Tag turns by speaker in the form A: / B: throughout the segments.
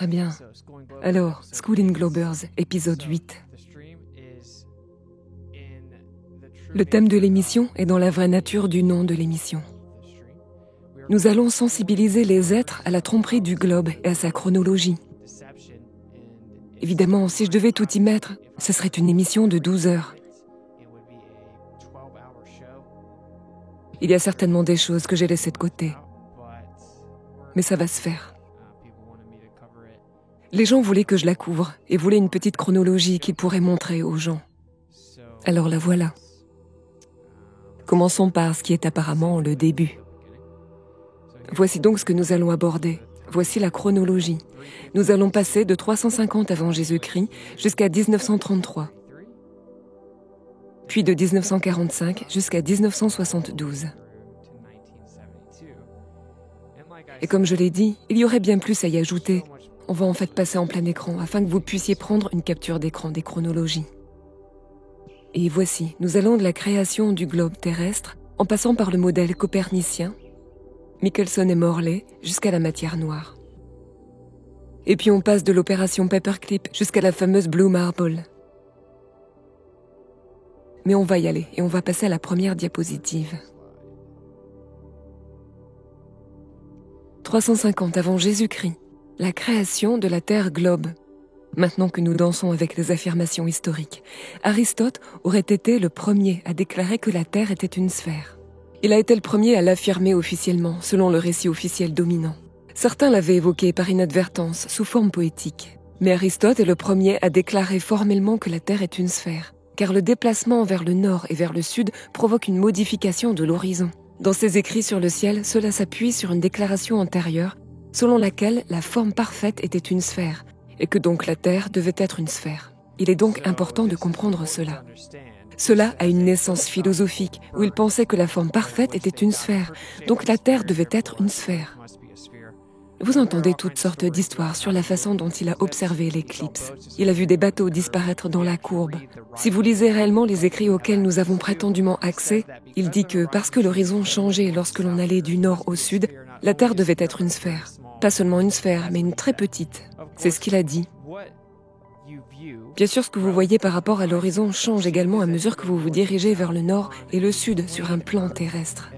A: Très bien. Alors, School in Globers, épisode 8. Le thème de l'émission est dans la vraie nature du nom de l'émission. Nous allons sensibiliser les êtres à la tromperie du globe et à sa chronologie. Évidemment, si je devais tout y mettre, ce serait une émission de 12 heures. Il y a certainement des choses que j'ai laissées de côté. Mais ça va se faire. Les gens voulaient que je la couvre et voulaient une petite chronologie qu'ils pourraient montrer aux gens. Alors la voilà. Commençons par ce qui est apparemment le début. Voici donc ce que nous allons aborder. Voici la chronologie. Nous allons passer de 350 avant Jésus-Christ jusqu'à 1933. Puis de 1945 jusqu'à 1972. Et comme je l'ai dit, il y aurait bien plus à y ajouter. On va en fait passer en plein écran afin que vous puissiez prendre une capture d'écran des chronologies. Et voici, nous allons de la création du globe terrestre, en passant par le modèle copernicien, Michelson et Morley, jusqu'à la matière noire. Et puis on passe de l'opération Paperclip jusqu'à la fameuse Blue Marble. Mais on va y aller et on va passer à la première diapositive. 350 avant Jésus-Christ, la création de la Terre globe. Maintenant que nous dansons avec les affirmations historiques, Aristote aurait été le premier à déclarer que la Terre était une sphère. Il a été le premier à l'affirmer officiellement, selon le récit officiel dominant. Certains l'avaient évoqué par inadvertance, sous forme poétique. Mais Aristote est le premier à déclarer formellement que la Terre est une sphère, car le déplacement vers le nord et vers le sud provoque une modification de l'horizon. Dans ses écrits sur le ciel, cela s'appuie sur une déclaration antérieure, selon laquelle la forme parfaite était une sphère, et que donc la Terre devait être une sphère. Il est donc important de comprendre cela. Cela a une naissance philosophique, où il pensait que la forme parfaite était une sphère, donc la Terre devait être une sphère. Vous entendez toutes sortes d'histoires sur la façon dont il a observé l'éclipse. Il a vu des bateaux disparaître dans la courbe. Si vous lisez réellement les écrits auxquels nous avons prétendument accès, il dit que parce que l'horizon changeait lorsque l'on allait du nord au sud, la Terre devait être une sphère. Pas seulement une sphère, mais une très petite. C'est ce qu'il a dit. Bien sûr, ce que vous voyez par rapport à l'horizon change également à mesure que vous vous dirigez vers le nord et le sud sur un plan terrestre.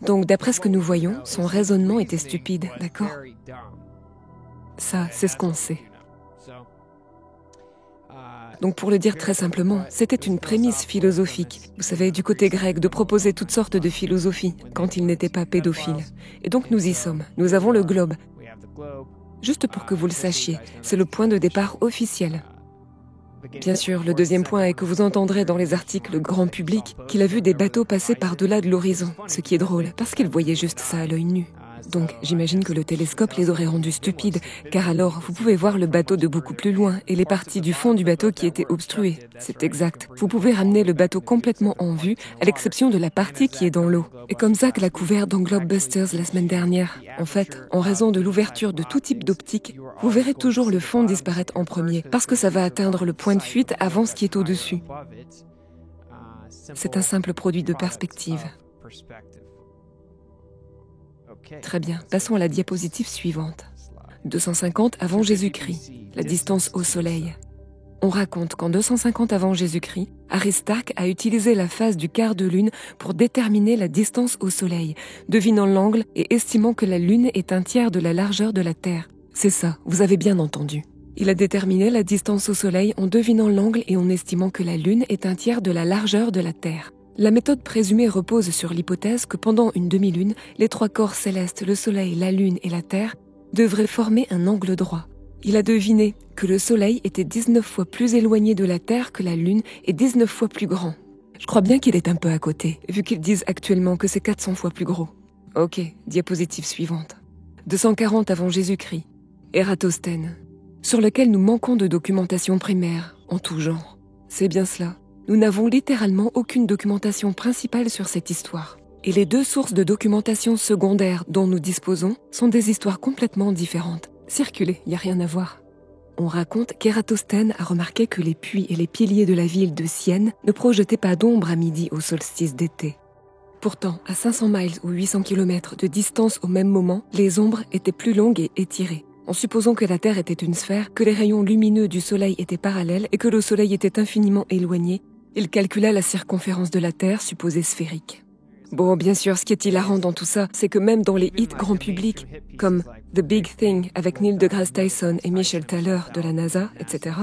A: Donc, d'après ce que nous voyons, son raisonnement était stupide, d'accord? Ça, c'est ce qu'on sait. Donc, pour le dire très simplement, c'était une prémisse philosophique. Vous savez, du côté grec, de proposer toutes sortes de philosophies, quand il n'était pas pédophile. Et donc, nous y sommes. Nous avons le globe. Juste pour que vous le sachiez, c'est le point de départ officiel. Bien sûr, le deuxième point est que vous entendrez dans les articles grand public qu'il a vu des bateaux passer par-delà de l'horizon, ce qui est drôle, parce qu'il voyait juste ça à l'œil nu. Donc, j'imagine que le télescope les aurait rendus stupides, car alors, vous pouvez voir le bateau de beaucoup plus loin et les parties du fond du bateau qui étaient obstruées. C'est exact. Vous pouvez ramener le bateau complètement en vue, à l'exception de la partie qui est dans l'eau. Et comme ça que l'a couvert dans Globebusters la semaine dernière. En fait, en raison de l'ouverture de tout type d'optique, vous verrez toujours le fond disparaître en premier, parce que ça va atteindre le point de fuite avant ce qui est au-dessus. C'est un simple produit de perspective. Très bien, passons à la diapositive suivante. 250 avant Jésus-Christ, la distance au Soleil. On raconte qu'en 250 avant Jésus-Christ, Aristarque a utilisé la phase du quart de lune pour déterminer la distance au Soleil, devinant l'angle et estimant que la Lune est un tiers de la largeur de la Terre. C'est ça, vous avez bien entendu. Il a déterminé la distance au Soleil en devinant l'angle et en estimant que la Lune est un tiers de la largeur de la Terre. La méthode présumée repose sur l'hypothèse que pendant une demi-lune, les trois corps célestes, le Soleil, la Lune et la Terre, devraient former un angle droit. Il a deviné que le Soleil était 19 fois plus éloigné de la Terre que la Lune et 19 fois plus grand. Je crois bien qu'il est un peu à côté, vu qu'ils disent actuellement que c'est 400 fois plus gros. Ok, diapositive suivante. 240 avant Jésus-Christ, Ératosthène, sur lequel nous manquons de documentation primaire, en tout genre. C'est bien cela. Nous n'avons littéralement aucune documentation principale sur cette histoire. Et les deux sources de documentation secondaire dont nous disposons sont des histoires complètement différentes. Circulez, il n'y a rien à voir. On raconte qu'Ératosthène a remarqué que les puits et les piliers de la ville de Sienne ne projetaient pas d'ombre à midi au solstice d'été. Pourtant, à 500 miles ou 800 km de distance au même moment, les ombres étaient plus longues et étirées. En supposant que la Terre était une sphère, que les rayons lumineux du Soleil étaient parallèles et que le Soleil était infiniment éloigné, il calcula la circonférence de la Terre supposée sphérique. Bon, bien sûr, ce qui est hilarant dans tout ça, c'est que même dans les hits grand public, comme The Big Thing avec Neil deGrasse Tyson et Michel Thaler de la NASA, etc.,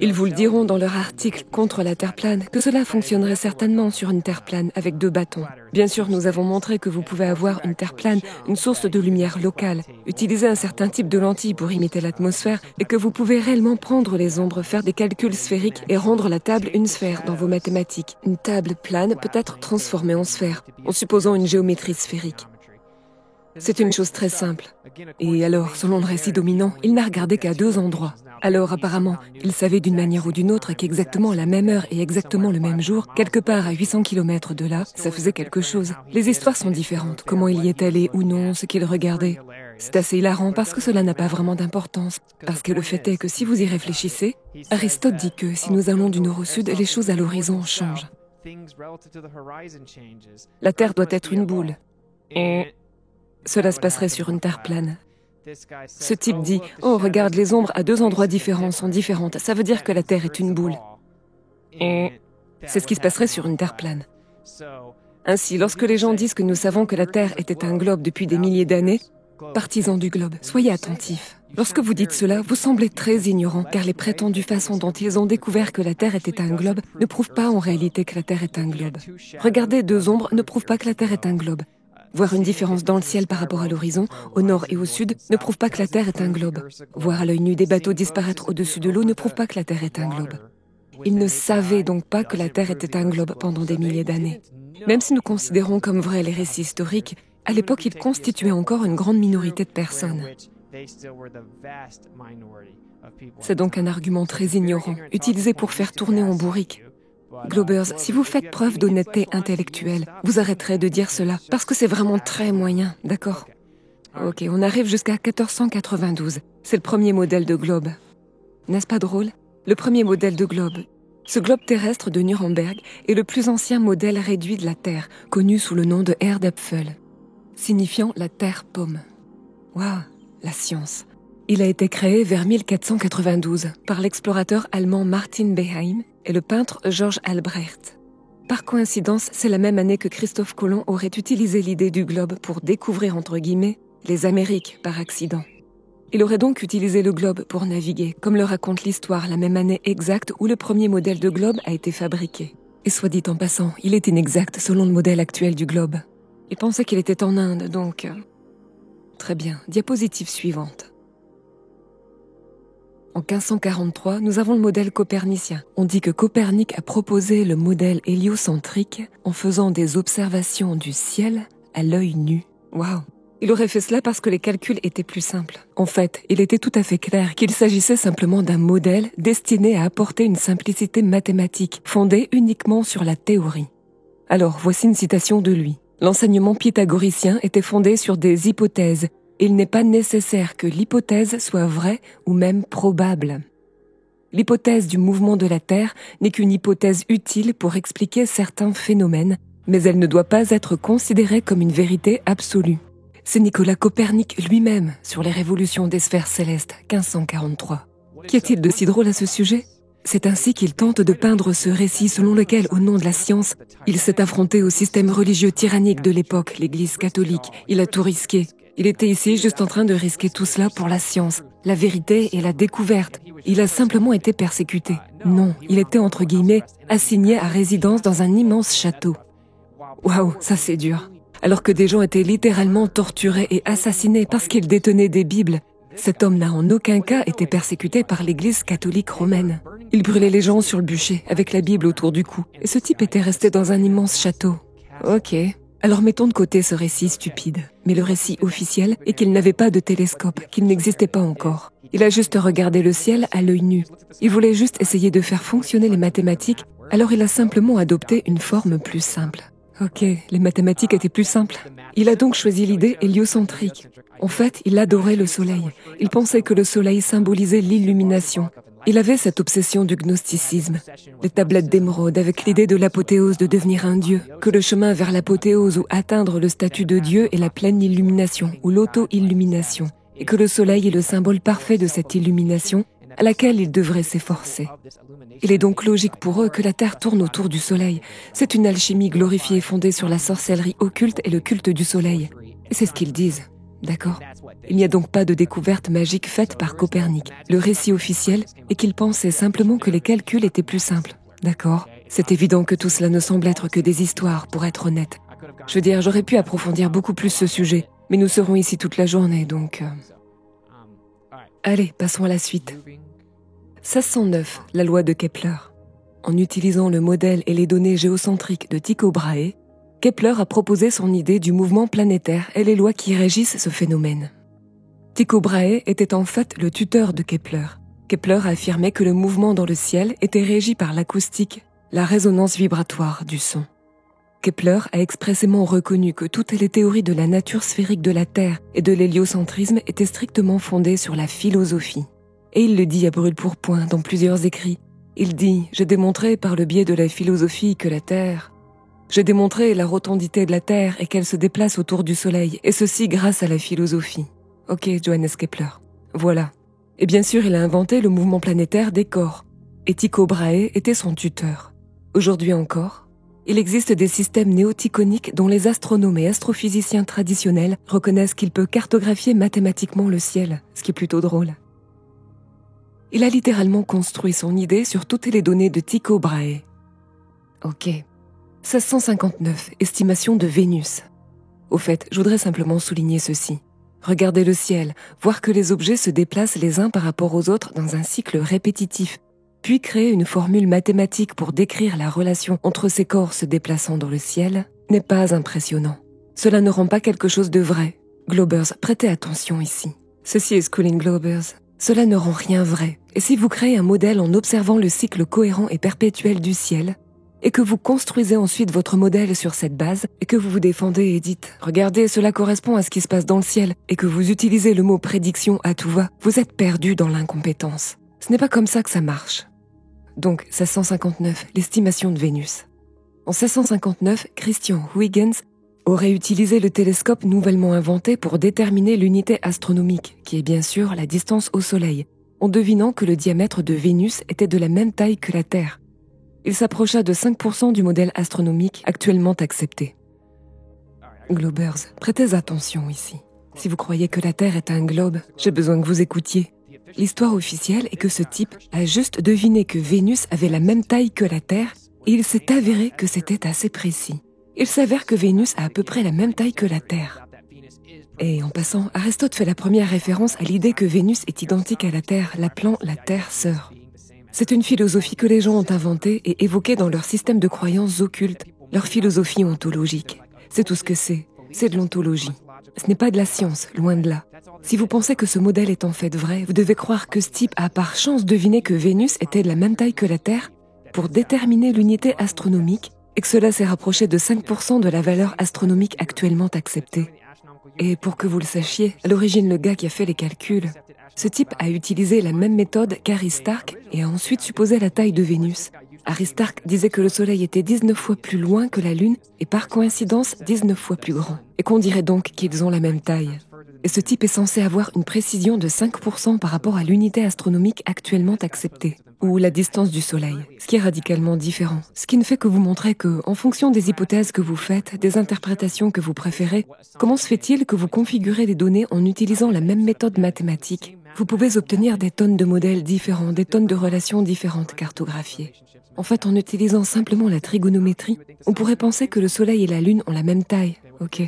A: ils vous le diront dans leur article contre la Terre plane que cela fonctionnerait certainement sur une Terre plane avec 2 bâtons. Bien sûr, nous avons montré que vous pouvez avoir une Terre plane, une source de lumière locale, utiliser un certain type de lentille pour imiter l'atmosphère et que vous pouvez réellement prendre les ombres, faire des calculs sphériques et rendre la table une sphère dans vos mathématiques. Une table plane peut être transformée en sphère, en supposant une géométrie sphérique. C'est une chose très simple. Et alors, selon le récit dominant, il n'a regardé qu'à 2 endroits. Alors apparemment, il savait d'une manière ou d'une autre qu'exactement à la même heure et exactement le même jour, quelque part à 800 km de là, ça faisait quelque chose. Les histoires sont différentes, comment il y est allé ou non, ce qu'il regardait. C'est assez hilarant parce que cela n'a pas vraiment d'importance. Parce que le fait est que si vous y réfléchissez, Aristote dit que si nous allons du nord au sud, les choses à l'horizon changent. La Terre doit être une boule. Cela se passerait sur une Terre plane. Ce type dit « Oh, regarde, les ombres à 2 endroits différents sont différentes. Ça veut dire que la Terre est une boule. » C'est ce qui se passerait sur une Terre plane. Ainsi, lorsque les gens disent que nous savons que la Terre était un globe depuis des milliers d'années, partisans du globe, soyez attentifs. Lorsque vous dites cela, vous semblez très ignorants, car les prétendues façons dont ils ont découvert que la Terre était un globe ne prouvent pas en réalité que la Terre est un globe. Regarder 2 ombres ne prouve pas que la Terre est un globe. Voir une différence dans le ciel par rapport à l'horizon, au nord et au sud, ne prouve pas que la Terre est un globe. Voir à l'œil nu des bateaux disparaître au-dessus de l'eau ne prouve pas que la Terre est un globe. Ils ne savaient donc pas que la Terre était un globe pendant des milliers d'années. Même si nous considérons comme vrais les récits historiques, à l'époque, ils constituaient encore une grande minorité de personnes. C'est donc un argument très ignorant, utilisé pour faire tourner en bourrique. Globers, si vous faites preuve d'honnêteté intellectuelle, vous arrêterez de dire cela, parce que c'est vraiment très moyen, d'accord? Ok, on arrive jusqu'à 1492. C'est le premier modèle de globe. N'est-ce pas drôle? Le premier modèle de globe. Ce globe terrestre de Nuremberg est le plus ancien modèle réduit de la Terre, connu sous le nom de Erdäpfel, signifiant la terre pomme. Waouh, la science. Il a été créé vers 1492 par l'explorateur allemand Martin Behaim et le peintre Georg Albrecht. Par coïncidence, c'est la même année que Christophe Colomb aurait utilisé l'idée du globe pour découvrir, entre guillemets, les Amériques par accident. Il aurait donc utilisé le globe pour naviguer, comme le raconte l'histoire, la même année exacte où le premier modèle de globe a été fabriqué. Et soit dit en passant, il est inexact selon le modèle actuel du globe. Il pensait qu'il était en Inde, donc... Très bien, diapositive suivante. En 1543, nous avons le modèle copernicien. On dit que Copernic a proposé le modèle héliocentrique en faisant des observations du ciel à l'œil nu. Waouh! Il aurait fait cela parce que les calculs étaient plus simples. En fait, il était tout à fait clair qu'il s'agissait simplement d'un modèle destiné à apporter une simplicité mathématique fondée uniquement sur la théorie. Alors, voici une citation de lui. L'enseignement pythagoricien était fondé sur des hypothèses. Il n'est pas nécessaire que l'hypothèse soit vraie ou même probable. L'hypothèse du mouvement de la Terre n'est qu'une hypothèse utile pour expliquer certains phénomènes, mais elle ne doit pas être considérée comme une vérité absolue. C'est Nicolas Copernic lui-même sur les révolutions des sphères célestes, 1543. Qu'y a-t-il de si drôle à ce sujet ? C'est ainsi qu'il tente de peindre ce récit selon lequel, au nom de la science, il s'est affronté au système religieux tyrannique de l'époque, l'Église catholique. Il a tout risqué. Il était ici juste en train de risquer tout cela pour la science, la vérité et la découverte. Il a simplement été persécuté. Non, il était entre guillemets assigné à résidence dans un immense château. Waouh, ça c'est dur. Alors que des gens étaient littéralement torturés et assassinés parce qu'ils détenaient des Bibles, cet homme n'a en aucun cas été persécuté par l'Église catholique romaine. Il brûlait les gens sur le bûcher avec la Bible autour du cou. Et ce type était resté dans un immense château. Ok. Alors mettons de côté ce récit stupide. Mais le récit officiel est qu'il n'avait pas de télescope, qu'il n'existait pas encore. Il a juste regardé le ciel à l'œil nu. Il voulait juste essayer de faire fonctionner les mathématiques, alors il a simplement adopté une forme plus simple. Ok, les mathématiques étaient plus simples. Il a donc choisi l'idée héliocentrique. En fait, il adorait le soleil. Il pensait que le soleil symbolisait l'illumination. Il avait cette obsession du gnosticisme, les tablettes d'émeraude avec l'idée de l'apothéose de devenir un dieu, que le chemin vers l'apothéose ou atteindre le statut de dieu est la pleine illumination ou l'auto-illumination, et que le soleil est le symbole parfait de cette illumination à laquelle ils devraient s'efforcer. Il est donc logique pour eux que la Terre tourne autour du soleil. C'est une alchimie glorifiée fondée sur la sorcellerie occulte et le culte du soleil. Et c'est ce qu'ils disent. D'accord? Il n'y a donc pas de découverte magique faite par Copernic. Le récit officiel est qu'il pensait simplement que les calculs étaient plus simples. D'accord? C'est évident que tout cela ne semble être que des histoires, pour être honnête. Je veux dire, j'aurais pu approfondir beaucoup plus ce sujet, mais nous serons ici toute la journée, donc... Allez, passons à la suite. 1609, la loi de Kepler. En utilisant le modèle et les données géocentriques de Tycho Brahe, Kepler a proposé son idée du mouvement planétaire et les lois qui régissent ce phénomène. Tycho Brahe était en fait le tuteur de Kepler. Kepler a affirmé que le mouvement dans le ciel était régi par l'acoustique, la résonance vibratoire du son. Kepler a expressément reconnu que toutes les théories de la nature sphérique de la Terre et de l'héliocentrisme étaient strictement fondées sur la philosophie. Et il le dit à brûle-pourpoint dans plusieurs écrits. Il dit « J'ai démontré par le biais de la philosophie que la Terre... J'ai démontré la rotondité de la Terre et qu'elle se déplace autour du Soleil, et ceci grâce à la philosophie. » Ok, Johannes Kepler. Voilà. Et bien sûr, il a inventé le mouvement planétaire des corps. Et Tycho Brahe était son tuteur. Aujourd'hui encore, il existe des systèmes néotychoniques dont les astronomes et astrophysiciens traditionnels reconnaissent qu'il peut cartographier mathématiquement le ciel, ce qui est plutôt drôle. Il a littéralement construit son idée sur toutes les données de Tycho Brahe. Ok. 1659, estimation de Vénus. Au fait, je voudrais simplement souligner ceci. Regardez le ciel, voir que les objets se déplacent les uns par rapport aux autres dans un cycle répétitif, puis créer une formule mathématique pour décrire la relation entre ces corps se déplaçant dans le ciel, n'est pas impressionnant. Cela ne rend pas quelque chose de vrai. Globers, prêtez attention ici. Ceci est Schooling Globers. Cela ne rend rien vrai. Et si vous créez un modèle en observant le cycle cohérent et perpétuel du ciel, et que vous construisez ensuite votre modèle sur cette base, et que vous vous défendez et dites « Regardez, cela correspond à ce qui se passe dans le ciel », et que vous utilisez le mot « prédiction » à tout va, vous êtes perdu dans l'incompétence. Ce n'est pas comme ça que ça marche. Donc, 1659, l'estimation de Vénus. En 1659, Christian Huygens aurait utilisé le télescope nouvellement inventé pour déterminer l'unité astronomique, qui est bien sûr la distance au Soleil, en devinant que le diamètre de Vénus était de la même taille que la Terre. Il s'approcha de 5% du modèle astronomique actuellement accepté. Globers, prêtez attention ici. Si vous croyez que la Terre est un globe, j'ai besoin que vous écoutiez. L'histoire officielle est que ce type a juste deviné que Vénus avait la même taille que la Terre et il s'est avéré que c'était assez précis. Il s'avère que Vénus a à peu près la même taille que la Terre. Et en passant, Aristote fait la première référence à l'idée que Vénus est identique à la Terre, l'appelant la Terre sœur. C'est une philosophie que les gens ont inventée et évoquée dans leur système de croyances occultes, leur philosophie ontologique. C'est tout ce que c'est de l'ontologie. Ce n'est pas de la science, loin de là. Si vous pensez que ce modèle est en fait vrai, vous devez croire que ce type a par chance deviné que Vénus était de la même taille que la Terre pour déterminer l'unité astronomique et que cela s'est rapproché de 5% de la valeur astronomique actuellement acceptée. Et pour que vous le sachiez, à l'origine le gars qui a fait les calculs, ce type a utilisé la même méthode qu'Aristarque et a ensuite supposé la taille de Vénus. Aristarque disait que le Soleil était 19 fois plus loin que la Lune et par coïncidence 19 fois plus grand, et qu'on dirait donc qu'ils ont la même taille. Et ce type est censé avoir une précision de 5% par rapport à l'unité astronomique actuellement acceptée, ou la distance du Soleil, ce qui est radicalement différent. Ce qui ne fait que vous montrer que, en fonction des hypothèses que vous faites, des interprétations que vous préférez, comment se fait-il que vous configurez les données en utilisant la même méthode mathématique? Vous pouvez obtenir des tonnes de modèles différents, des tonnes de relations différentes cartographiées. En fait, en utilisant simplement la trigonométrie, on pourrait penser que le Soleil et la Lune ont la même taille. Ok.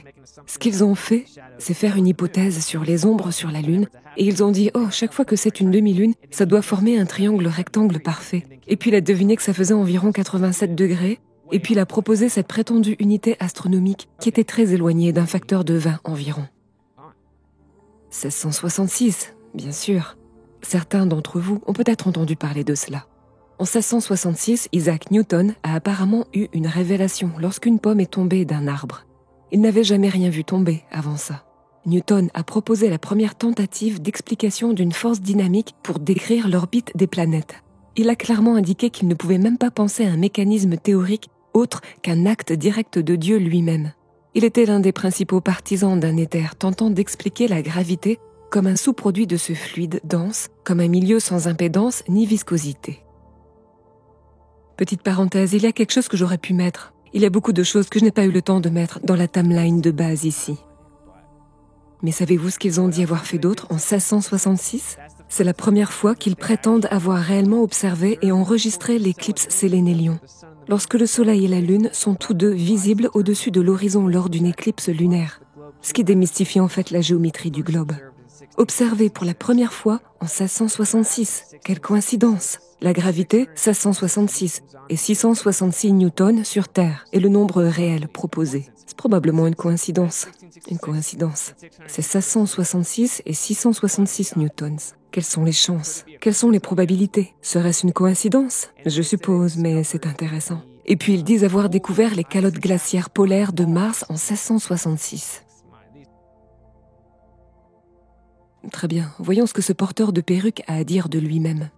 A: Ce qu'ils ont fait, c'est faire une hypothèse sur les ombres sur la Lune, et ils ont dit « Oh, chaque fois que c'est une demi-lune, ça doit former un triangle rectangle parfait. » Et puis il a deviné que ça faisait environ 87 degrés, et puis il a proposé cette prétendue unité astronomique qui était très éloignée d'un facteur de 20 environ. 1666, bien sûr. Certains d'entre vous ont peut-être entendu parler de cela. En 1666, Isaac Newton a apparemment eu une révélation lorsqu'une pomme est tombée d'un arbre. Il n'avait jamais rien vu tomber avant ça. Newton a proposé la première tentative d'explication d'une force dynamique pour décrire l'orbite des planètes. Il a clairement indiqué qu'il ne pouvait même pas penser à un mécanisme théorique autre qu'un acte direct de Dieu lui-même. Il était l'un des principaux partisans d'un éther tentant d'expliquer la gravité comme un sous-produit de ce fluide dense, comme un milieu sans impédance ni viscosité. Petite parenthèse, il y a quelque chose que j'aurais pu mettre. Il y a beaucoup de choses que je n'ai pas eu le temps de mettre dans la timeline de base ici. Mais savez-vous ce qu'ils ont dit avoir fait d'autre en 1666 ? C'est la première fois qu'ils prétendent avoir réellement observé et enregistré l'éclipse Sélénélion, lorsque le Soleil et la Lune sont tous deux visibles au-dessus de l'horizon lors d'une éclipse lunaire, ce qui démystifie en fait la géométrie du globe. Observé pour la première fois en 1666. Quelle coïncidence! La gravité, 1666, et 666 newtons sur Terre est le nombre réel proposé. C'est probablement une coïncidence. Une coïncidence. C'est 1666 et 666 newtons. Quelles sont les chances? Quelles sont les probabilités? Serait-ce une coïncidence? Je suppose, mais c'est intéressant. Et puis ils disent avoir découvert les calottes glaciaires polaires de Mars en 1666. Très bien, voyons ce que ce porteur de perruque a à dire de lui-même.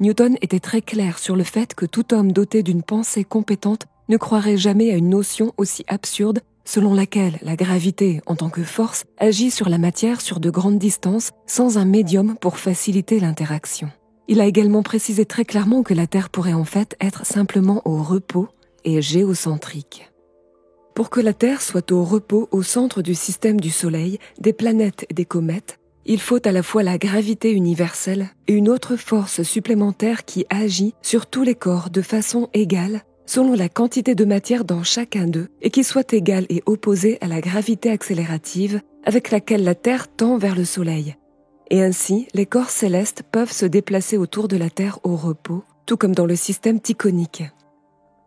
A: Newton était très clair sur le fait que tout homme doté d'une pensée compétente ne croirait jamais à une notion aussi absurde selon laquelle la gravité, en tant que force, agit sur la matière sur de grandes distances sans un médium pour faciliter l'interaction. Il a également précisé très clairement que la Terre pourrait en fait être simplement au repos et géocentrique. Pour que la Terre soit au repos au centre du système du Soleil, des planètes et des comètes, il faut à la fois la gravité universelle et une autre force supplémentaire qui agit sur tous les corps de façon égale, selon la quantité de matière dans chacun d'eux, et qui soit égale et opposée à la gravité accélérative avec laquelle la Terre tend vers le Soleil. Et ainsi, les corps célestes peuvent se déplacer autour de la Terre au repos, tout comme dans le système tychonique.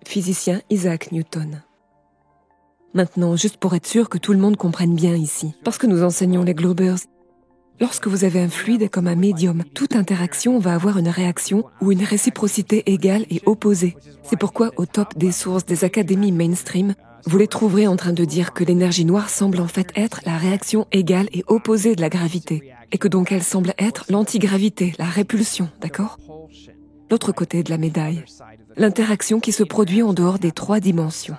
A: Physicien Isaac Newton. Maintenant, juste pour être sûr que tout le monde comprenne bien ici, parce que nous enseignons les globers, lorsque vous avez un fluide comme un médium, toute interaction va avoir une réaction ou une réciprocité égale et opposée. C'est pourquoi au top des sources des académies mainstream, vous les trouverez en train de dire que l'énergie noire semble en fait être la réaction égale et opposée de la gravité, et que donc elle semble être l'antigravité, la répulsion, d'accord ? L'autre côté de la médaille, l'interaction qui se produit en dehors des 3 dimensions.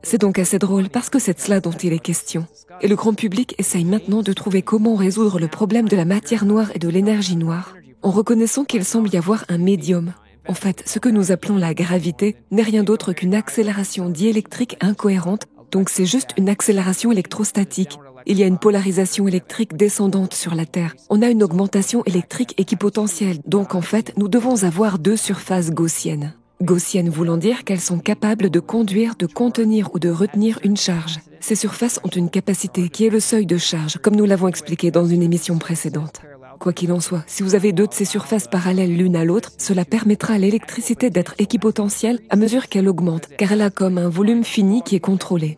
A: C'est donc assez drôle parce que c'est de cela dont il est question. Et le grand public essaye maintenant de trouver comment résoudre le problème de la matière noire et de l'énergie noire, en reconnaissant qu'il semble y avoir un médium. En fait, ce que nous appelons la gravité n'est rien d'autre qu'une accélération diélectrique incohérente, donc c'est juste une accélération électrostatique. Il y a une polarisation électrique descendante sur la Terre. On a une augmentation électrique équipotentielle, donc en fait, nous devons avoir 2 surfaces gaussiennes. Gaussiennes voulant dire qu'elles sont capables de conduire, de contenir ou de retenir une charge. Ces surfaces ont une capacité qui est le seuil de charge, comme nous l'avons expliqué dans une émission précédente. Quoi qu'il en soit, si vous avez 2 de ces surfaces parallèles l'une à l'autre, cela permettra à l'électricité d'être équipotentielle à mesure qu'elle augmente, car elle a comme un volume fini qui est contrôlé.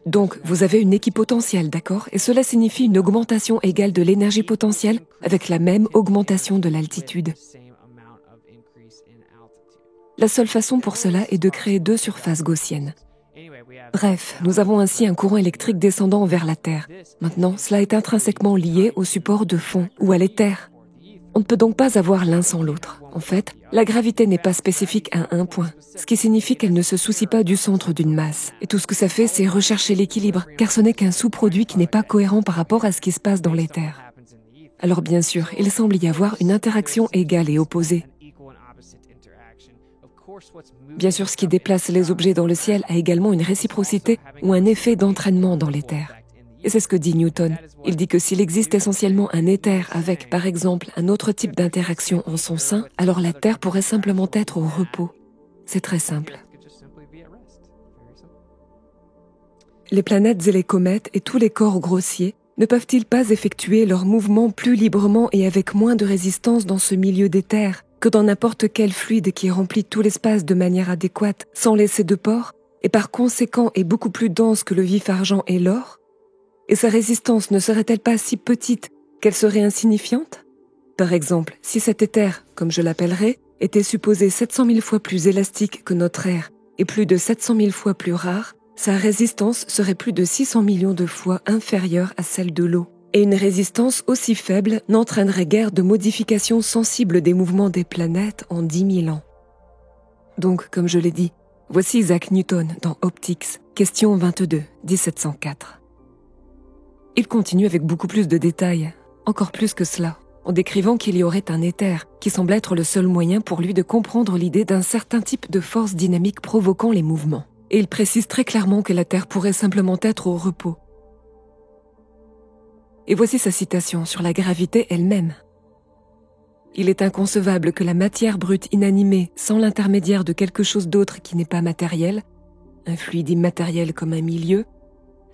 A: Donc, vous avez une équipotentielle, d'accord ? Et cela signifie une augmentation égale de l'énergie potentielle avec la même augmentation de l'altitude. La seule façon pour cela est de créer 2 surfaces gaussiennes. Bref, nous avons ainsi un courant électrique descendant vers la Terre. Maintenant, cela est intrinsèquement lié au support de fond ou à l'éther. On ne peut donc pas avoir l'un sans l'autre. En fait, la gravité n'est pas spécifique à un point, ce qui signifie qu'elle ne se soucie pas du centre d'une masse. Et tout ce que ça fait, c'est rechercher l'équilibre, car ce n'est qu'un sous-produit qui n'est pas cohérent par rapport à ce qui se passe dans l'éther. Alors bien sûr, il semble y avoir une interaction égale et opposée. Bien sûr, ce qui déplace les objets dans le ciel a également une réciprocité ou un effet d'entraînement dans l'éther. Et c'est ce que dit Newton. Il dit que s'il existe essentiellement un éther avec, par exemple, un autre type d'interaction en son sein, alors la Terre pourrait simplement être au repos. C'est très simple. Les planètes et les comètes et tous les corps grossiers ne peuvent-ils pas effectuer leurs mouvements plus librement et avec moins de résistance dans ce milieu d'éther que dans n'importe quel fluide qui remplit tout l'espace de manière adéquate, sans laisser de pores, et par conséquent est beaucoup plus dense que le vif argent et l'or? Et sa résistance ne serait-elle pas si petite qu'elle serait insignifiante? Par exemple, si cet éther, comme je l'appellerais, était supposé 700 000 fois plus élastique que notre air, et plus de 700 000 fois plus rare, sa résistance serait plus de 600 millions de fois inférieure à celle de l'eau. Et une résistance aussi faible n'entraînerait guère de modifications sensibles des mouvements des planètes en 10 000 ans. Donc, comme je l'ai dit, voici Isaac Newton dans Optics, question 22, 1704. Il continue avec beaucoup plus de détails, encore plus que cela, en décrivant qu'il y aurait un éther qui semble être le seul moyen pour lui de comprendre l'idée d'un certain type de force dynamique provoquant les mouvements. Et il précise très clairement que la Terre pourrait simplement être au repos. Et voici sa citation sur la gravité elle-même. Il est inconcevable que la matière brute inanimée, sans l'intermédiaire de quelque chose d'autre qui n'est pas matériel, un fluide immatériel comme un milieu,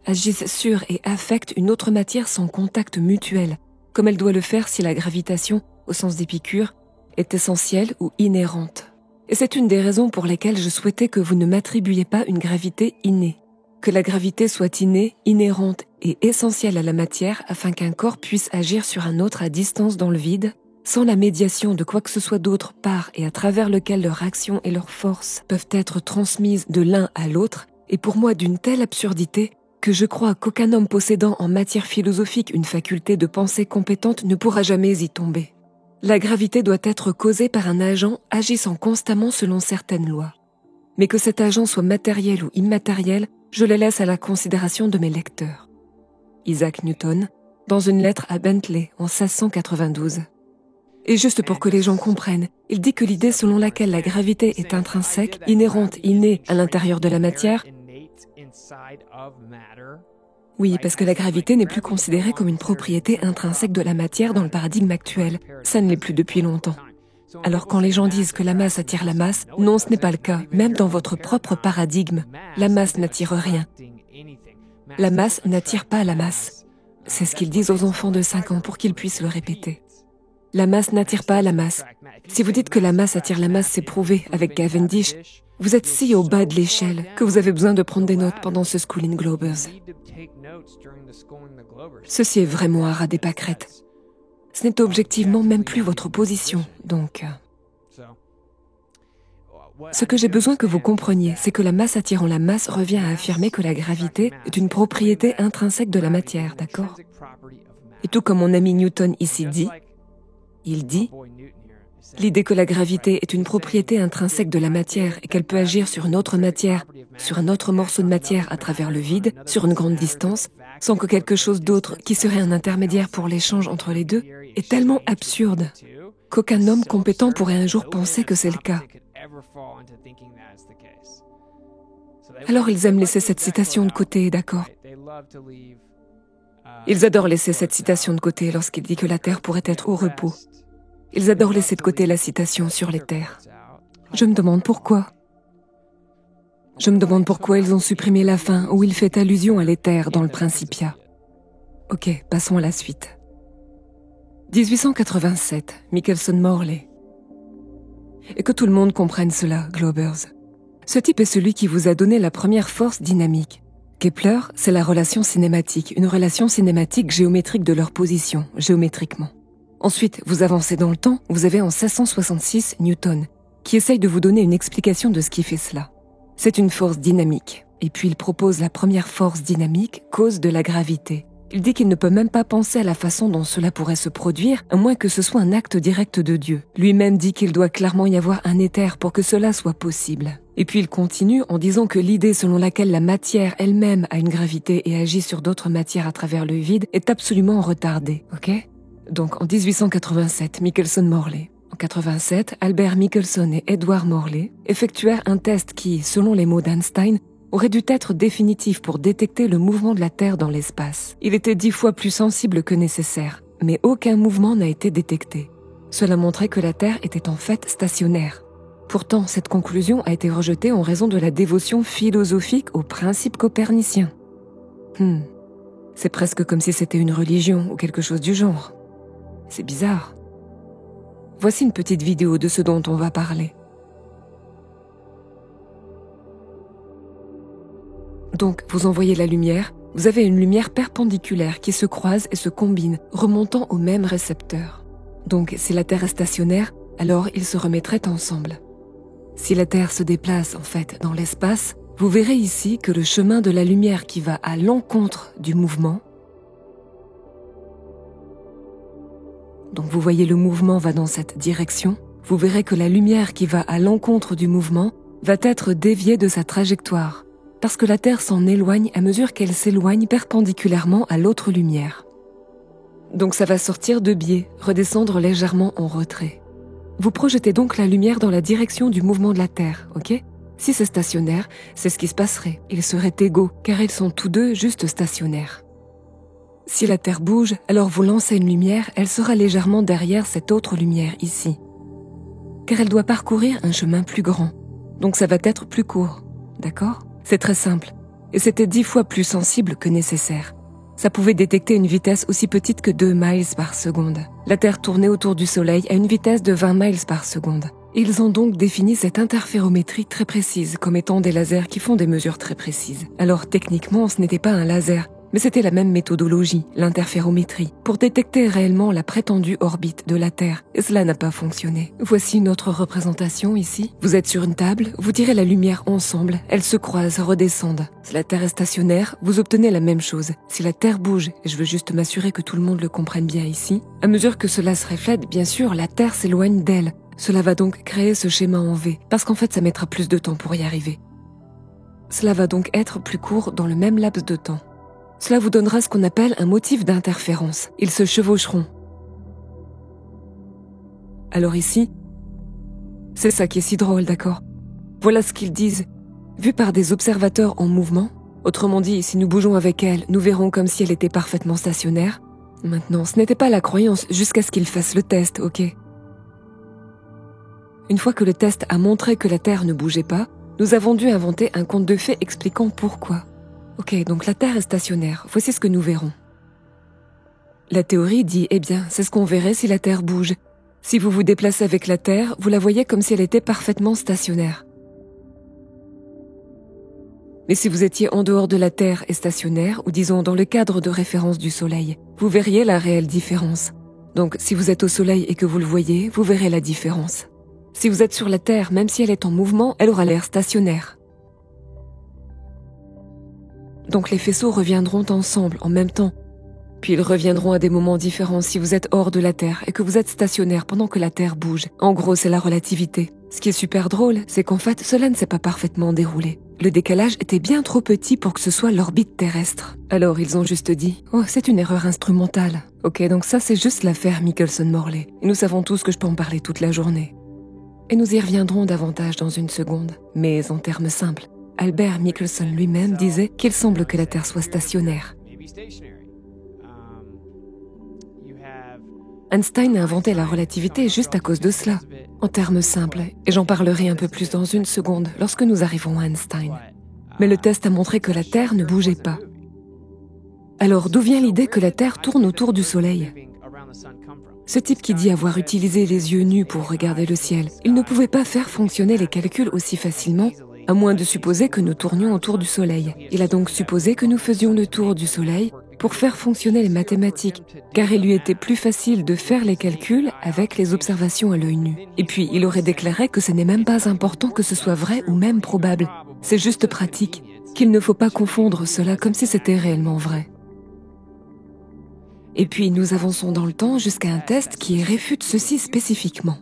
A: agisse sur et affecte une autre matière sans contact mutuel, comme elle doit le faire si la gravitation, au sens d'Épicure, est essentielle ou inhérente. Et c'est une des raisons pour lesquelles je souhaitais que vous ne m'attribuiez pas une gravité innée. Que la gravité soit innée, inhérente et essentielle à la matière afin qu'un corps puisse agir sur un autre à distance dans le vide, sans la médiation de quoi que ce soit d'autre par et à travers lequel leur action et leur force peuvent être transmises de l'un à l'autre, est pour moi d'une telle absurdité que je crois qu'aucun homme possédant en matière philosophique une faculté de pensée compétente ne pourra jamais y tomber. La gravité doit être causée par un agent agissant constamment selon certaines lois. Mais que cet agent soit matériel ou immatériel, je le laisse à la considération de mes lecteurs. Isaac Newton, dans une lettre à Bentley en 1692. Et juste pour que les gens comprennent, il dit que l'idée selon laquelle la gravité est intrinsèque, inhérente, innée à l'intérieur de la matière. Oui, parce que la gravité n'est plus considérée comme une propriété intrinsèque de la matière dans le paradigme actuel. Ça ne l'est plus depuis longtemps. Alors quand les gens disent que la masse attire la masse, non, ce n'est pas le cas. Même dans votre propre paradigme, la masse n'attire rien. La masse n'attire pas la masse. C'est ce qu'ils disent aux enfants de 5 ans pour qu'ils puissent le répéter. La masse n'attire pas la masse. Si vous dites que la masse attire la masse, c'est prouvé avec Cavendish. Vous êtes si au bas de l'échelle que vous avez besoin de prendre des notes pendant ce Schooling Globers. Ceci est vraiment un rat des pâquerettes. Ce n'est objectivement même plus votre position, donc... Ce que j'ai besoin que vous compreniez, c'est que la masse attirant la masse revient à affirmer que la gravité est une propriété intrinsèque de la matière, d'accord? Et tout comme mon ami Newton ici dit, il dit l'idée que la gravité est une propriété intrinsèque de la matière et qu'elle peut agir sur une autre matière, sur un autre morceau de matière à travers le vide, sur une grande distance, sans que quelque chose d'autre qui serait un intermédiaire pour l'échange entre les deux, est tellement absurde qu'aucun homme compétent pourrait un jour penser que c'est le cas. Alors ils aiment laisser cette citation de côté, d'accord? Ils adorent laisser cette citation de côté lorsqu'il dit que la Terre pourrait être au repos. Ils adorent laisser de côté la citation sur les terres. Je me demande pourquoi. Je me demande pourquoi ils ont supprimé la fin où il fait allusion à l'éther dans le Principia. Ok, passons à la suite. 1887, Michelson-Morley. Et que tout le monde comprenne cela, Globers. Ce type est celui qui vous a donné la première force dynamique. Kepler, c'est la relation cinématique, une relation cinématique géométrique de leur position, géométriquement. Ensuite, vous avancez dans le temps, vous avez en 1666 Newton, qui essaye de vous donner une explication de ce qui fait cela. C'est une force dynamique, et puis il propose la première force dynamique, cause de la gravité. Il dit qu'il ne peut même pas penser à la façon dont cela pourrait se produire, à moins que ce soit un acte direct de Dieu. Lui-même dit qu'il doit clairement y avoir un éther pour que cela soit possible. Et puis il continue en disant que l'idée selon laquelle la matière elle-même a une gravité et agit sur d'autres matières à travers le vide est absolument retardée, ok ? Donc en 1887, Michelson-Morley. En 87, Albert Michelson et Edward Morley effectuèrent un test qui, selon les mots d'Einstein, aurait dû être définitif pour détecter le mouvement de la Terre dans l'espace. Il était 10 fois plus sensible que nécessaire, mais aucun mouvement n'a été détecté. Cela montrait que la Terre était en fait stationnaire. Pourtant, cette conclusion a été rejetée en raison de la dévotion philosophique aux principes coperniciens. C'est presque comme si c'était une religion ou quelque chose du genre. C'est bizarre. Voici une petite vidéo de ce dont on va parler. Donc, vous envoyez la lumière, vous avez une lumière perpendiculaire qui se croise et se combine, remontant au même récepteur. Donc, si la Terre est stationnaire, alors ils se remettraient ensemble. Si la Terre se déplace en fait dans l'espace, vous verrez ici que le chemin de la lumière qui va à l'encontre du mouvement, donc vous voyez le mouvement va dans cette direction, vous verrez que la lumière qui va à l'encontre du mouvement va être déviée de sa trajectoire, parce que la Terre s'en éloigne à mesure qu'elle s'éloigne perpendiculairement à l'autre lumière. Donc ça va sortir de biais, redescendre légèrement en retrait. Vous projetez donc la lumière dans la direction du mouvement de la Terre, ok? Si c'est stationnaire, c'est ce qui se passerait. Ils seraient égaux, car ils sont tous deux juste stationnaires. Si la Terre bouge, alors vous lancez une lumière, elle sera légèrement derrière cette autre lumière ici. Car elle doit parcourir un chemin plus grand. Donc ça va être plus court, d'accord? C'est très simple. Et c'était 10 fois plus sensible que nécessaire. Ça pouvait détecter une vitesse aussi petite que 2 miles par seconde. La Terre tournait autour du Soleil à une vitesse de 20 miles par seconde. Ils ont donc défini cette interférométrie très précise comme étant des lasers qui font des mesures très précises. Alors techniquement, ce n'était pas un laser, mais c'était la même méthodologie, l'interférométrie, pour détecter réellement la prétendue orbite de la Terre, et cela n'a pas fonctionné. Voici une autre représentation ici. Vous êtes sur une table, vous tirez la lumière ensemble, elles se croisent, redescendent. Si la Terre est stationnaire, vous obtenez la même chose. Si la Terre bouge, et je veux juste m'assurer que tout le monde le comprenne bien ici, à mesure que cela se reflète, bien sûr, la Terre s'éloigne d'elle. Cela va donc créer ce schéma en V, parce qu'en fait ça mettra plus de temps pour y arriver. Cela va donc être plus court dans le même laps de temps. Cela vous donnera ce qu'on appelle un motif d'interférence. Ils se chevaucheront. Alors ici, c'est ça qui est si drôle, d'accord? Voilà ce qu'ils disent. Vu par des observateurs en mouvement, autrement dit, si nous bougeons avec elle, nous verrons comme si elle était parfaitement stationnaire. Maintenant, ce n'était pas la croyance jusqu'à ce qu'ils fassent le test, ok? Une fois que le test a montré que la Terre ne bougeait pas, nous avons dû inventer un conte de fées expliquant pourquoi. Ok, donc la Terre est stationnaire, voici ce que nous verrons. La théorie dit, eh bien, c'est ce qu'on verrait si la Terre bouge. Si vous vous déplacez avec la Terre, vous la voyez comme si elle était parfaitement stationnaire. Mais si vous étiez en dehors de la Terre et stationnaire, ou disons dans le cadre de référence du Soleil, vous verriez la réelle différence. Donc si vous êtes au Soleil et que vous le voyez, vous verrez la différence. Si vous êtes sur la Terre, même si elle est en mouvement, elle aura l'air stationnaire. Donc les faisceaux reviendront ensemble en même temps. Puis ils reviendront à des moments différents si vous êtes hors de la Terre et que vous êtes stationnaire pendant que la Terre bouge. En gros, c'est la relativité. Ce qui est super drôle, c'est qu'en fait, cela ne s'est pas parfaitement déroulé. Le décalage était bien trop petit pour que ce soit l'orbite terrestre. Alors ils ont juste dit « Oh, c'est une erreur instrumentale. » Ok, donc ça c'est juste l'affaire Michelson-Morley. Et nous savons tous que je peux en parler toute la journée. Et nous y reviendrons davantage dans une seconde, mais en termes simples. Albert Michelson lui-même disait qu'il semble que la Terre soit stationnaire. Einstein a inventé la relativité juste à cause de cela, en termes simples, et j'en parlerai un peu plus dans une seconde lorsque nous arrivons à Einstein. Mais le test a montré que la Terre ne bougeait pas. Alors d'où vient l'idée que la Terre tourne autour du Soleil ? Ce type qui dit avoir utilisé les yeux nus pour regarder le ciel, il ne pouvait pas faire fonctionner les calculs aussi facilement, à moins de supposer que nous tournions autour du Soleil. Il a donc supposé que nous faisions le tour du Soleil pour faire fonctionner les mathématiques, car il lui était plus facile de faire les calculs avec les observations à l'œil nu. Et puis, il aurait déclaré que ce n'est même pas important que ce soit vrai ou même probable. C'est juste pratique, qu'il ne faut pas confondre cela comme si c'était réellement vrai. Et puis, nous avançons dans le temps jusqu'à un test qui réfute ceci spécifiquement.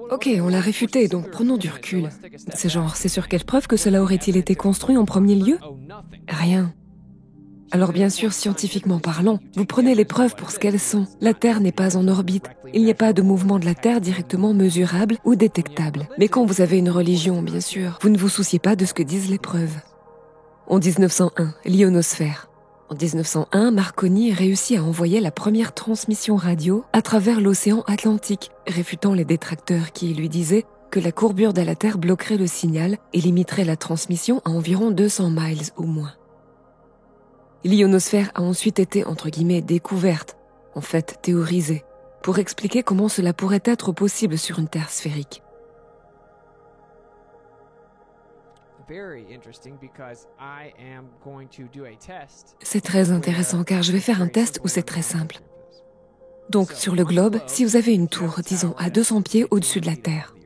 A: Ok, on l'a réfuté, donc prenons du recul. C'est genre, c'est sur quelle preuve que cela aurait-il été construit en premier lieu? Rien. Alors bien sûr, scientifiquement parlant, vous prenez les preuves pour ce qu'elles sont. La Terre n'est pas en orbite. Il n'y a pas de mouvement de la Terre directement mesurable ou détectable. Mais quand vous avez une religion, bien sûr, vous ne vous souciez pas de ce que disent les preuves. En 1901, l'ionosphère. En 1901, Marconi réussit à envoyer la première transmission radio à travers l'océan Atlantique, réfutant les détracteurs qui lui disaient que la courbure de la Terre bloquerait le signal et limiterait la transmission à environ 200 miles au moins. L'ionosphère a ensuite été, entre guillemets, découverte, en fait théorisée, pour expliquer comment cela pourrait être possible sur une Terre sphérique. C'est très intéressant car je vais faire un test où c'est très simple. Donc sur le globe, si vous avez une tour, disons à 200 pieds au-dessus de la Terre,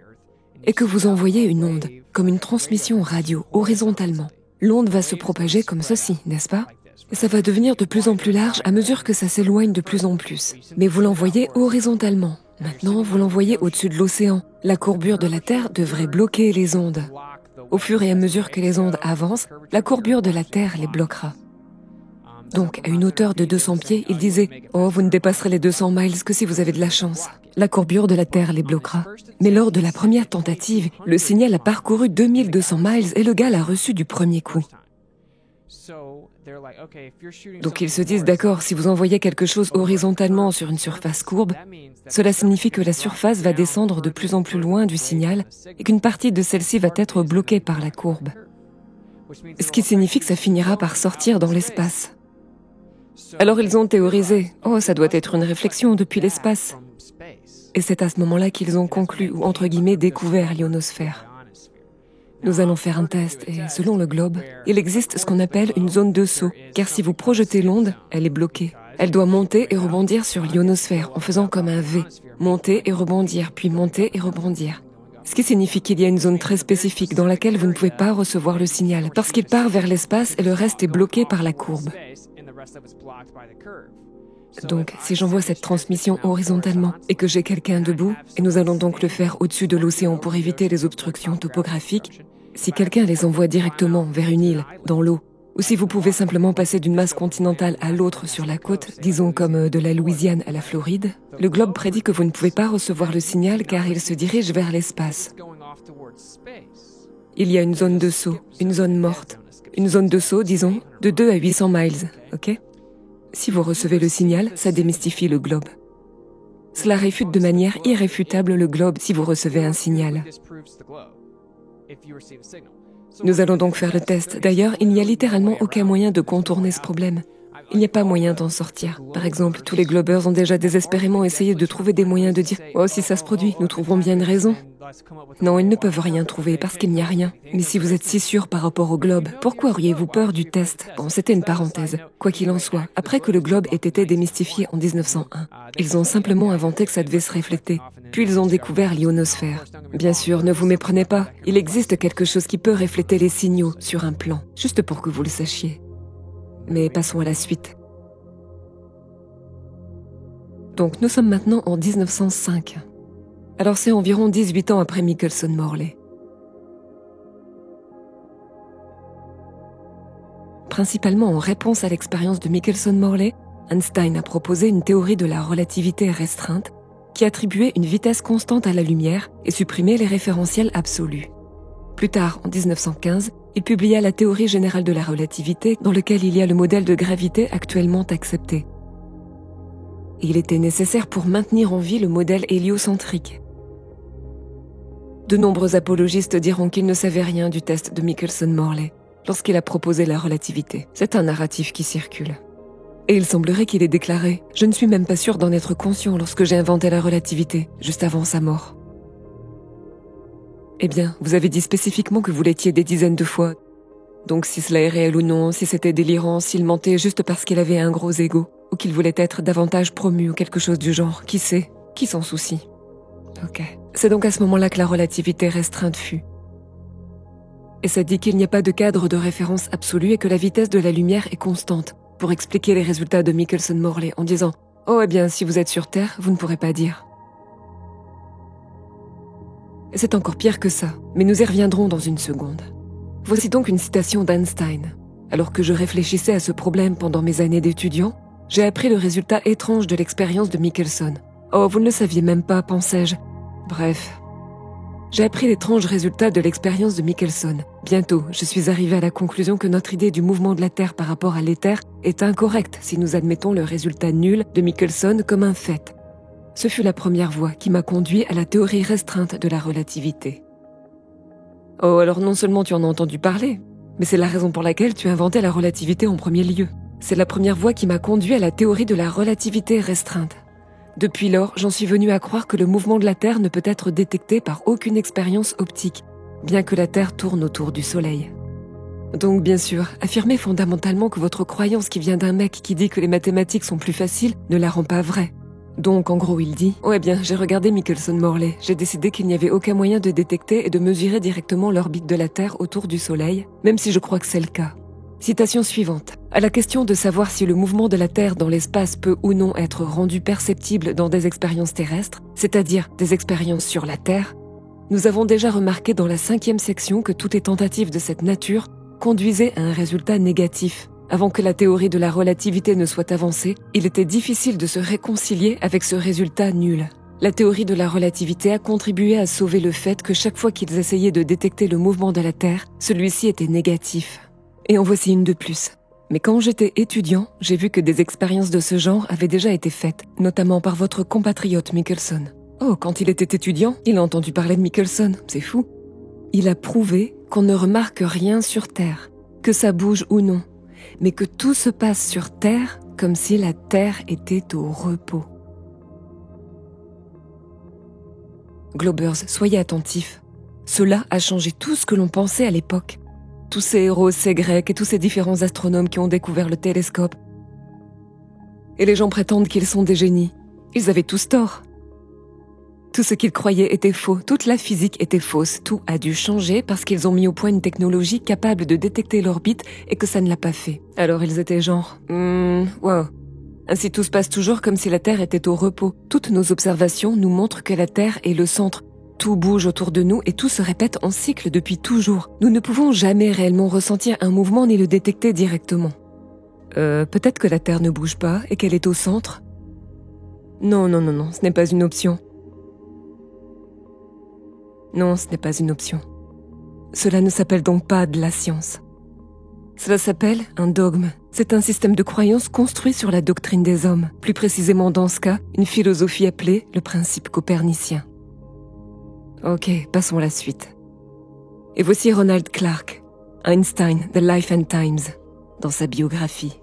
A: et que vous envoyez une onde, comme une transmission radio, horizontalement. L'onde va se propager comme ceci, n'est-ce pas? Et ça va devenir de plus en plus large à mesure que ça s'éloigne de plus en plus. Mais vous l'envoyez horizontalement. Maintenant, vous l'envoyez au-dessus de l'océan. La courbure de la Terre devrait bloquer les ondes. Au fur et à mesure que les ondes avancent, la courbure de la Terre les bloquera. Donc, à une hauteur de 200 pieds, il disait « Oh, vous ne dépasserez les 200 miles que si vous avez de la chance. » La courbure de la Terre les bloquera. Mais lors de la première tentative, le signal a parcouru 2200 miles et le gars l'a reçu du premier coup. Donc ils se disent, d'accord, si vous envoyez quelque chose horizontalement sur une surface courbe, cela signifie que la surface va descendre de plus en plus loin du signal et qu'une partie de celle-ci va être bloquée par la courbe. Ce qui signifie que ça finira par sortir dans l'espace. Alors ils ont théorisé, oh, ça doit être une réflexion depuis l'espace. Et c'est à ce moment-là qu'ils ont conclu, ou entre guillemets découvert l'ionosphère. Nous allons faire un test et selon le globe, il existe ce qu'on appelle une zone de saut, car si vous projetez l'onde, elle est bloquée. Elle doit monter et rebondir sur l'ionosphère en faisant comme un V. Monter et rebondir, puis monter et rebondir. Ce qui signifie qu'il y a une zone très spécifique dans laquelle vous ne pouvez pas recevoir le signal, parce qu'il part vers l'espace et le reste est bloqué par la courbe. Donc, si j'envoie cette transmission horizontalement et que j'ai quelqu'un debout, et nous allons donc le faire au-dessus de l'océan pour éviter les obstructions topographiques, si quelqu'un les envoie directement vers une île, dans l'eau, ou si vous pouvez simplement passer d'une masse continentale à l'autre sur la côte, disons comme de la Louisiane à la Floride, le globe prédit que vous ne pouvez pas recevoir le signal car il se dirige vers l'espace. Il y a une zone de saut, une zone morte, une zone de saut, disons, de 2 à 800 miles, ok? Si vous recevez le signal, ça démystifie le globe. Cela réfute de manière irréfutable le globe si vous recevez un signal. Nous allons donc faire le test. D'ailleurs, il n'y a littéralement aucun moyen de contourner ce problème. Il n'y a pas moyen d'en sortir. Par exemple, tous les globeurs ont déjà désespérément essayé de trouver des moyens de dire « Oh, si ça se produit, nous trouverons bien une raison ». Non, ils ne peuvent rien trouver parce qu'il n'y a rien. Mais si vous êtes si sûr par rapport au globe, pourquoi auriez-vous peur du test? Bon, c'était une parenthèse. Quoi qu'il en soit, après que le globe ait été démystifié en 1901, ils ont simplement inventé que ça devait se refléter. Puis ils ont découvert l'ionosphère. Bien sûr, ne vous méprenez pas, il existe quelque chose qui peut refléter les signaux sur un plan, juste pour que vous le sachiez. Mais passons à la suite. Donc nous sommes maintenant en 1905. Alors c'est environ 18 ans après Michelson-Morley. Principalement en réponse à l'expérience de Michelson-Morley, Einstein a proposé une théorie de la relativité restreinte qui attribuait une vitesse constante à la lumière et supprimait les référentiels absolus. Plus tard, en 1915, il publia la théorie générale de la relativité dans laquelle il y a le modèle de gravité actuellement accepté. Et il était nécessaire pour maintenir en vie le modèle héliocentrique. De nombreux apologistes diront qu'ils ne savaient rien du test de Michelson-Morley lorsqu'il a proposé la relativité. C'est un narratif qui circule. Et il semblerait qu'il ait déclaré « Je ne suis même pas sûr d'en être conscient lorsque j'ai inventé la relativité, juste avant sa mort. » Eh bien, vous avez dit spécifiquement que vous l'étiez des dizaines de fois. Donc si cela est réel ou non, si c'était délirant, s'il mentait juste parce qu'il avait un gros ego, ou qu'il voulait être davantage promu ou quelque chose du genre, qui sait? Qui s'en soucie? Ok. C'est donc à ce moment-là que la relativité restreinte fut. Et ça dit qu'il n'y a pas de cadre de référence absolu et que la vitesse de la lumière est constante, pour expliquer les résultats de Michelson-Morley en disant « Oh, eh bien, si vous êtes sur Terre, vous ne pourrez pas dire. » Et c'est encore pire que ça, mais nous y reviendrons dans une seconde. Voici donc une citation d'Einstein. Alors que je réfléchissais à ce problème pendant mes années d'étudiant, j'ai appris le résultat étrange de l'expérience de Michelson. Oh, vous ne le saviez même pas, pensais-je. Bref. J'ai appris l'étrange résultat de l'expérience de Michelson. Bientôt, je suis arrivé à la conclusion que notre idée du mouvement de la Terre par rapport à l'éther est incorrecte si nous admettons le résultat nul de Michelson comme un fait. Ce fut la première voie qui m'a conduit à la théorie restreinte de la relativité. Oh, alors non seulement tu en as entendu parler, mais c'est la raison pour laquelle tu as inventé la relativité en premier lieu. C'est la première voie qui m'a conduit à la théorie de la relativité restreinte. Depuis lors, j'en suis venu à croire que le mouvement de la Terre ne peut être détecté par aucune expérience optique, bien que la Terre tourne autour du Soleil. Donc bien sûr, affirmer fondamentalement que votre croyance qui vient d'un mec qui dit que les mathématiques sont plus faciles ne la rend pas vraie. Donc, en gros, il dit « Ouais bien, j'ai regardé Michelson-Morley. J'ai décidé qu'il n'y avait aucun moyen de détecter et de mesurer directement l'orbite de la Terre autour du Soleil, même si je crois que c'est le cas. » Citation suivante. À la question de savoir si le mouvement de la Terre dans l'espace peut ou non être rendu perceptible dans des expériences terrestres, c'est-à-dire des expériences sur la Terre, nous avons déjà remarqué dans la 5e section que toutes les tentatives de cette nature conduisaient à un résultat négatif. Avant que la théorie de la relativité ne soit avancée, il était difficile de se réconcilier avec ce résultat nul. La théorie de la relativité a contribué à sauver le fait que chaque fois qu'ils essayaient de détecter le mouvement de la Terre, celui-ci était négatif. Et en voici une de plus. Mais quand j'étais étudiant, j'ai vu que des expériences de ce genre avaient déjà été faites, notamment par votre compatriote Michelson. Oh, quand il était étudiant, il a entendu parler de Michelson, c'est fou. Il a prouvé qu'on ne remarque rien sur Terre, que ça bouge ou non, mais que tout se passe sur Terre comme si la Terre était au repos. Globers, soyez attentifs. Cela a changé tout ce que l'on pensait à l'époque. Tous ces héros, ces Grecs et tous ces différents astronomes qui ont découvert le télescope. Et les gens prétendent qu'ils sont des génies. Ils avaient tous tort. Tout ce qu'ils croyaient était faux, toute la physique était fausse. Tout a dû changer parce qu'ils ont mis au point une technologie capable de détecter l'orbite et que ça ne l'a pas fait. Alors ils étaient genre, wow. Ainsi tout se passe toujours comme si la Terre était au repos. Toutes nos observations nous montrent que la Terre est le centre. Tout bouge autour de nous et tout se répète en cycle depuis toujours. Nous ne pouvons jamais réellement ressentir un mouvement ni le détecter directement. Peut-être que la Terre ne bouge pas et qu'elle est au centre? Non, ce n'est pas une option. Non, ce n'est pas une option. Cela ne s'appelle donc pas de la science. Cela s'appelle un dogme. C'est un système de croyance construit sur la doctrine des hommes. Plus précisément dans ce cas, une philosophie appelée le principe copernicien. Ok, passons à la suite. Et voici Ronald Clark, Einstein, The Life and Times, dans sa biographie.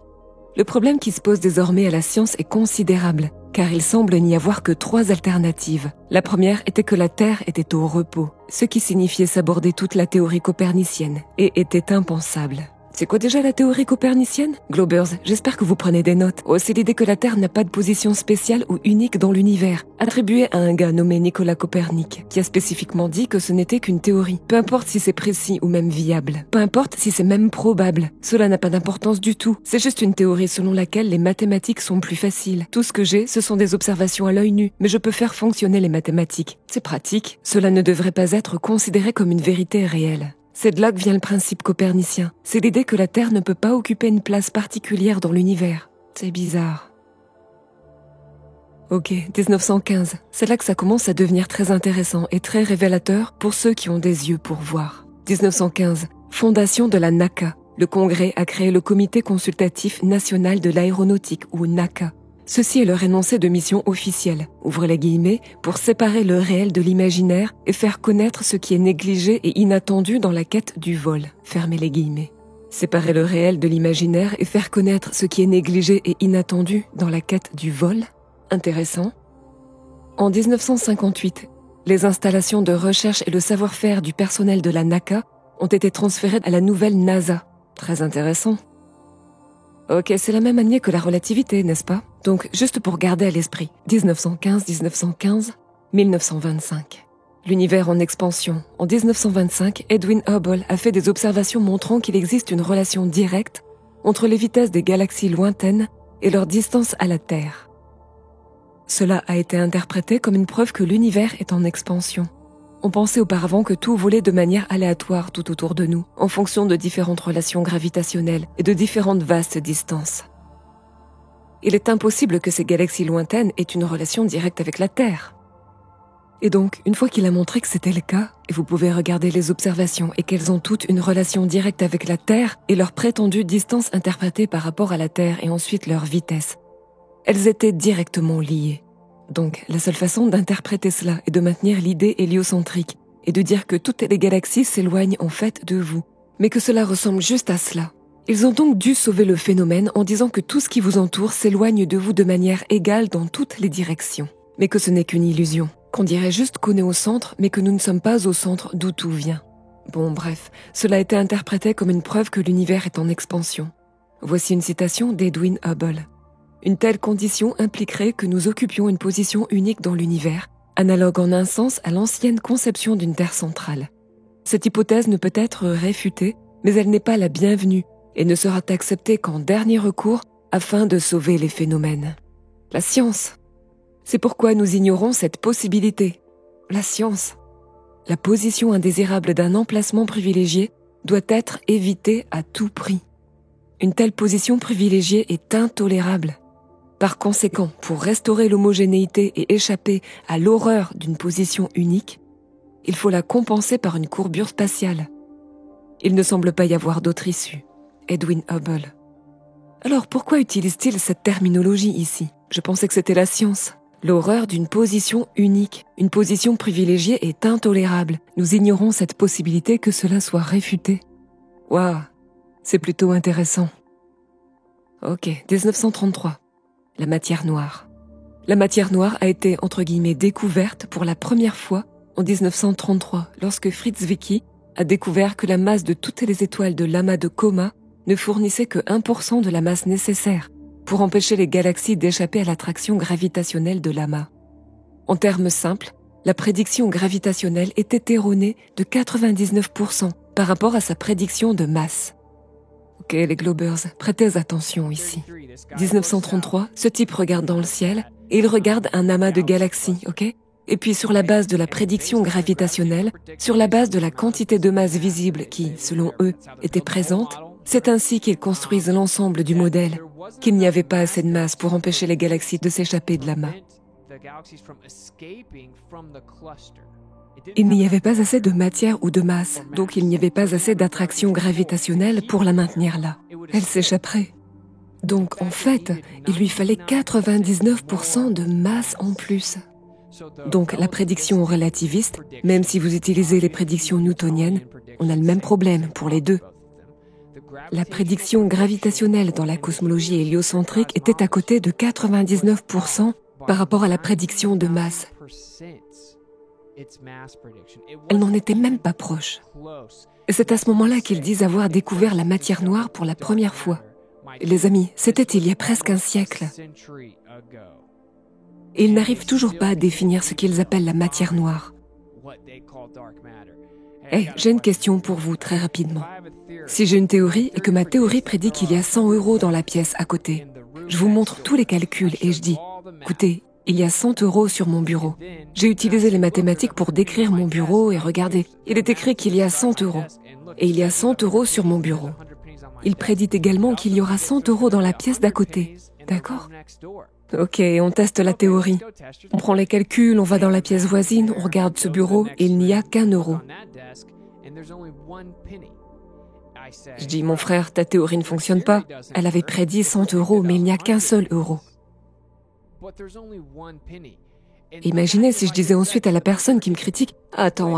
A: Le problème qui se pose désormais à la science est considérable, car il semble n'y avoir que 3 alternatives. La première était que la Terre était au repos, ce qui signifiait s'aborder toute la théorie copernicienne, et était impensable. C'est quoi déjà la théorie copernicienne? Globers, j'espère que vous prenez des notes. Oh, c'est l'idée que la Terre n'a pas de position spéciale ou unique dans l'univers, attribuée à un gars nommé Nicolas Copernic, qui a spécifiquement dit que ce n'était qu'une théorie. Peu importe si c'est précis ou même viable. Peu importe si c'est même probable. Cela n'a pas d'importance du tout. C'est juste une théorie selon laquelle les mathématiques sont plus faciles. Tout ce que j'ai, ce sont des observations à l'œil nu, mais je peux faire fonctionner les mathématiques. C'est pratique. Cela ne devrait pas être considéré comme une vérité réelle. C'est de là que vient le principe copernicien. C'est l'idée que la Terre ne peut pas occuper une place particulière dans l'univers. C'est bizarre. Ok, 1915. C'est là que ça commence à devenir très intéressant et très révélateur pour ceux qui ont des yeux pour voir. 1915. Fondation de la NACA. Le Congrès a créé le Comité consultatif national de l'aéronautique, ou NACA. Ceci est leur énoncé de mission officielle, ouvrez les guillemets, pour séparer le réel de l'imaginaire et faire connaître ce qui est négligé et inattendu dans la quête du vol, fermez les guillemets. Séparer le réel de l'imaginaire et faire connaître ce qui est négligé et inattendu dans la quête du vol, intéressant. En 1958, les installations de recherche et le savoir-faire du personnel de la NACA ont été transférées à la nouvelle NASA, très intéressant. Ok, c'est la même année que la relativité, n'est-ce pas? Donc, juste pour garder à l'esprit, 1915, 1925. L'univers en expansion. En 1925, Edwin Hubble a fait des observations montrant qu'il existe une relation directe entre les vitesses des galaxies lointaines et leur distance à la Terre. Cela a été interprété comme une preuve que l'univers est en expansion. On pensait auparavant que tout volait de manière aléatoire tout autour de nous, en fonction de différentes relations gravitationnelles et de différentes vastes distances. Il est impossible que ces galaxies lointaines aient une relation directe avec la Terre. Et donc, une fois qu'il a montré que c'était le cas, et vous pouvez regarder les observations et qu'elles ont toutes une relation directe avec la Terre et leur prétendue distance interprétée par rapport à la Terre et ensuite leur vitesse, elles étaient directement liées. Donc, la seule façon d'interpréter cela est de maintenir l'idée héliocentrique et de dire que toutes les galaxies s'éloignent en fait de vous, mais que cela ressemble juste à cela. Ils ont donc dû sauver le phénomène en disant que tout ce qui vous entoure s'éloigne de vous de manière égale dans toutes les directions, mais que ce n'est qu'une illusion, qu'on dirait juste qu'on est au centre, mais que nous ne sommes pas au centre d'où tout vient. Bon, bref, cela a été interprété comme une preuve que l'univers est en expansion. Voici une citation d'Edwin Hubble. « Une telle condition impliquerait que nous occupions une position unique dans l'univers, analogue en un sens à l'ancienne conception d'une Terre centrale. Cette hypothèse ne peut être réfutée, mais elle n'est pas la bienvenue et ne sera acceptée qu'en dernier recours afin de sauver les phénomènes. La science. C'est pourquoi nous ignorons cette possibilité. La science. La position indésirable d'un emplacement privilégié doit être évitée à tout prix. Une telle position privilégiée est intolérable. Par conséquent, pour restaurer l'homogénéité et échapper à l'horreur d'une position unique, il faut la compenser par une courbure spatiale. Il ne semble pas y avoir d'autre issue. Edwin Hubble. Alors pourquoi utilise-t-il cette terminologie ici? Je pensais que c'était la science. L'horreur d'une position unique, une position privilégiée est intolérable. Nous ignorons cette possibilité que cela soit réfuté. Waouh, c'est plutôt intéressant. Ok, 1933. La matière noire. La matière noire a été, entre guillemets, découverte pour la première fois en 1933, lorsque Fritz Zwicky a découvert que la masse de toutes les étoiles de l'amas de Coma ne fournissait que 1% de la masse nécessaire pour empêcher les galaxies d'échapper à l'attraction gravitationnelle de l'amas. En termes simples, la prédiction gravitationnelle était erronée de 99% par rapport à sa prédiction de masse. Ok, les globers, prêtez attention ici. 1933, ce type regarde dans le ciel et il regarde un amas de galaxies, ok? Et puis sur la base de la prédiction gravitationnelle, sur la base de la quantité de masse visible qui, selon eux, était présente, c'est ainsi qu'ils construisent l'ensemble du modèle, qu'il n'y avait pas assez de masse pour empêcher les galaxies de s'échapper de l'amas. Il n'y avait pas assez de matière ou de masse, donc il n'y avait pas assez d'attraction gravitationnelle pour la maintenir là. Elle s'échapperait. Donc en fait, il lui fallait 99% de masse en plus. Donc la prédiction relativiste, même si vous utilisez les prédictions newtoniennes, on a le même problème pour les deux. La prédiction gravitationnelle dans la cosmologie héliocentrique était à côté de 99% par rapport à la prédiction de masse. Elle n'en était même pas proche. Et c'est à ce moment-là qu'ils disent avoir découvert la matière noire pour la première fois. Les amis, c'était il y a presque un siècle. Et ils n'arrivent toujours pas à définir ce qu'ils appellent la matière noire. J'ai une question pour vous très rapidement. Si j'ai une théorie et que ma théorie prédit qu'il y a 100 € dans la pièce à côté, je vous montre tous les calculs et je dis, écoutez, il y a 100 € sur mon bureau. J'ai utilisé les mathématiques pour décrire mon bureau et regardez, il est écrit qu'il y a 100 €. Et il y a 100 € sur mon bureau. Il prédit également qu'il y aura 100 € dans la pièce d'à côté. D'accord? Ok, on teste la théorie. On prend les calculs, on va dans la pièce voisine, on regarde ce bureau et il n'y a qu'1 €. Je dis, mon frère, ta théorie ne fonctionne pas. Elle avait prédit 100 € mais il n'y a qu'un seul euro. Imaginez si je disais ensuite à la personne qui me critique « Attends.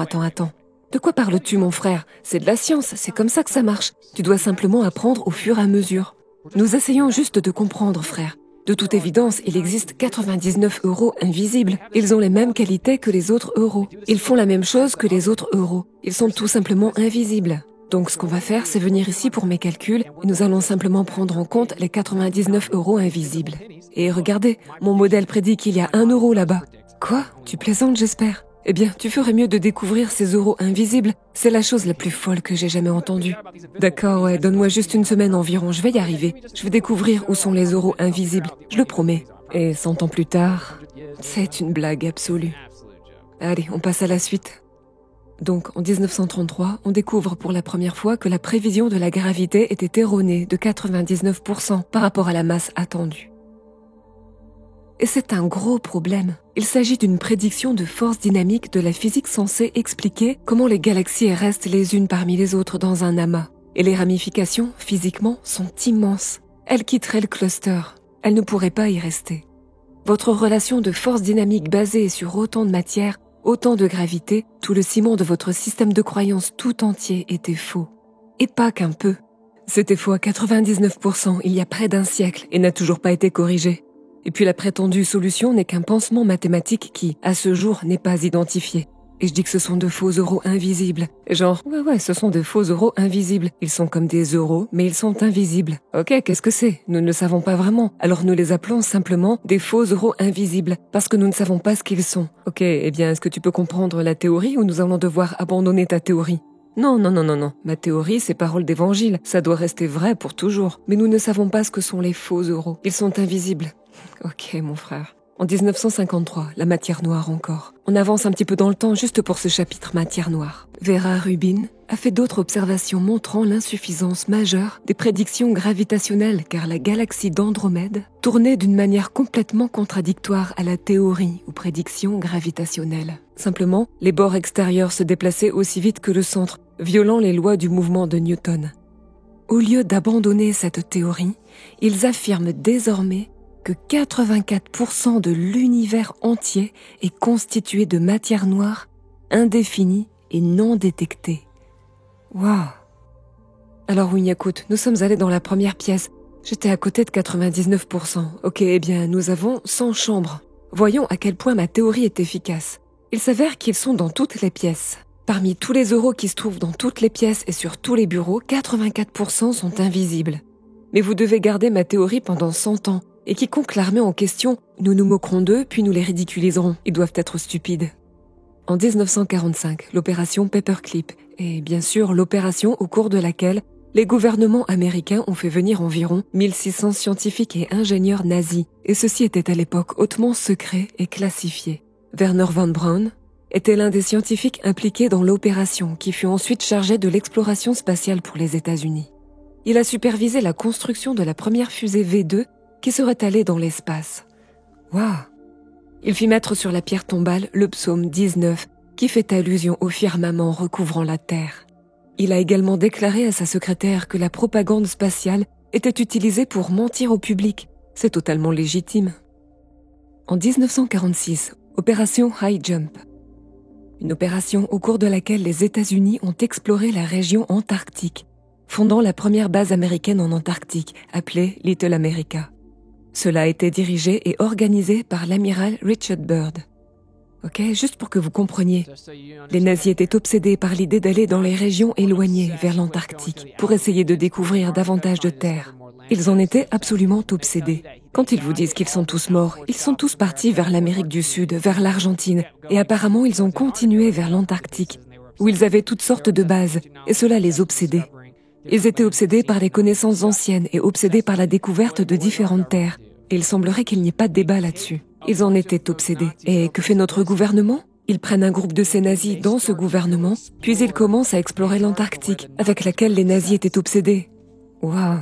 A: De quoi parles-tu, mon frère? C'est de la science, c'est comme ça que ça marche. Tu dois simplement apprendre au fur et à mesure. » Nous essayons juste de comprendre, frère. De toute évidence, il existe 99 € invisibles. Ils ont les mêmes qualités que les autres euros. Ils font la même chose que les autres euros. Ils sont tout simplement invisibles. Donc ce qu'on va faire, c'est venir ici pour mes calculs et nous allons simplement prendre en compte les 99 € invisibles. Et regardez, mon modèle prédit qu'il y a 1 € là-bas. Quoi? Tu plaisantes, j'espère? Eh bien, tu ferais mieux de découvrir ces euros invisibles. C'est la chose la plus folle que j'ai jamais entendue. D'accord, ouais, donne-moi juste une semaine environ, je vais y arriver. Je vais découvrir où sont les euros invisibles, je le promets. Et 100 ans plus tard, c'est une blague absolue. Allez, on passe à la suite. Donc, en 1933, on découvre pour la première fois que la prévision de la gravité était erronée de 99% par rapport à la masse attendue. Et c'est un gros problème. Il s'agit d'une prédiction de force dynamique de la physique censée expliquer comment les galaxies restent les unes parmi les autres dans un amas. Et les ramifications, physiquement, sont immenses. Elles quitteraient le cluster. Elles ne pourraient pas y rester. Votre relation de force dynamique basée sur autant de matière, autant de gravité, tout le ciment de votre système de croyance tout entier était faux. Et pas qu'un peu. C'était faux à 99% il y a près d'un siècle et n'a toujours pas été corrigé. Et puis la prétendue solution n'est qu'un pansement mathématique qui, à ce jour, n'est pas identifié. Et je dis que ce sont de faux euros invisibles. Genre, ouais, ce sont de faux euros invisibles. Ils sont comme des euros, mais ils sont invisibles. Ok, qu'est-ce que c'est? Nous ne le savons pas vraiment. Alors nous les appelons simplement des faux euros invisibles, parce que nous ne savons pas ce qu'ils sont. Ok, eh bien, est-ce que tu peux comprendre la théorie ou nous allons devoir abandonner ta théorie? Non. Ma théorie, c'est parole d'évangile. Ça doit rester vrai pour toujours. Mais nous ne savons pas ce que sont les faux euros. Ils sont invisibles. Ok, mon frère. En 1953, la matière noire encore. On avance un petit peu dans le temps juste pour ce chapitre matière noire. Vera Rubin a fait d'autres observations montrant l'insuffisance majeure des prédictions gravitationnelles car la galaxie d'Andromède tournait d'une manière complètement contradictoire à la théorie ou prédiction gravitationnelle. Simplement, les bords extérieurs se déplaçaient aussi vite que le centre, violant les lois du mouvement de Newton. Au lieu d'abandonner cette théorie, ils affirment désormais que 84% de l'univers entier est constitué de matière noire, indéfinie et non détectée. Waouh! Alors oui, écoute, nous sommes allés dans la première pièce. J'étais à côté de 99%. Ok, eh bien, nous avons 100 chambres. Voyons à quel point ma théorie est efficace. Il s'avère qu'ils sont dans toutes les pièces. Parmi tous les euros qui se trouvent dans toutes les pièces et sur tous les bureaux, 84% sont invisibles. Mais vous devez garder ma théorie pendant 100 ans. Et quiconque la remet en question, nous nous moquerons d'eux puis nous les ridiculiserons. Ils doivent être stupides. En 1945, l'opération Paperclip est bien sûr l'opération au cours de laquelle les gouvernements américains ont fait venir environ 1600 scientifiques et ingénieurs nazis. Et ceci était à l'époque hautement secret et classifié. Werner von Braun était l'un des scientifiques impliqués dans l'opération qui fut ensuite chargé de l'exploration spatiale pour les États-Unis. Il a supervisé la construction de la première fusée V2 qui serait allée dans l'espace. Waouh! Il fit mettre sur la pierre tombale le psaume 19, qui fait allusion au firmament recouvrant la Terre. Il a également déclaré à sa secrétaire que la propagande spatiale était utilisée pour mentir au public. C'est totalement légitime. En 1946, opération High Jump. Une opération au cours de laquelle les États-Unis ont exploré la région antarctique, fondant la première base américaine en Antarctique, appelée Little America. Cela a été dirigé et organisé par l'amiral Richard Byrd. Ok, juste pour que vous compreniez, les nazis étaient obsédés par l'idée d'aller dans les régions éloignées vers l'Antarctique pour essayer de découvrir davantage de terre. Ils en étaient absolument obsédés. Quand ils vous disent qu'ils sont tous morts, ils sont tous partis vers l'Amérique du Sud, vers l'Argentine, et apparemment ils ont continué vers l'Antarctique, où ils avaient toutes sortes de bases, et cela les obsédait. Ils étaient obsédés par les connaissances anciennes et obsédés par la découverte de différentes terres. Et il semblerait qu'il n'y ait pas de débat là-dessus. Ils en étaient obsédés. Et que fait notre gouvernement? Ils prennent un groupe de ces nazis dans ce gouvernement, puis ils commencent à explorer l'Antarctique, avec laquelle les nazis étaient obsédés. Waouh!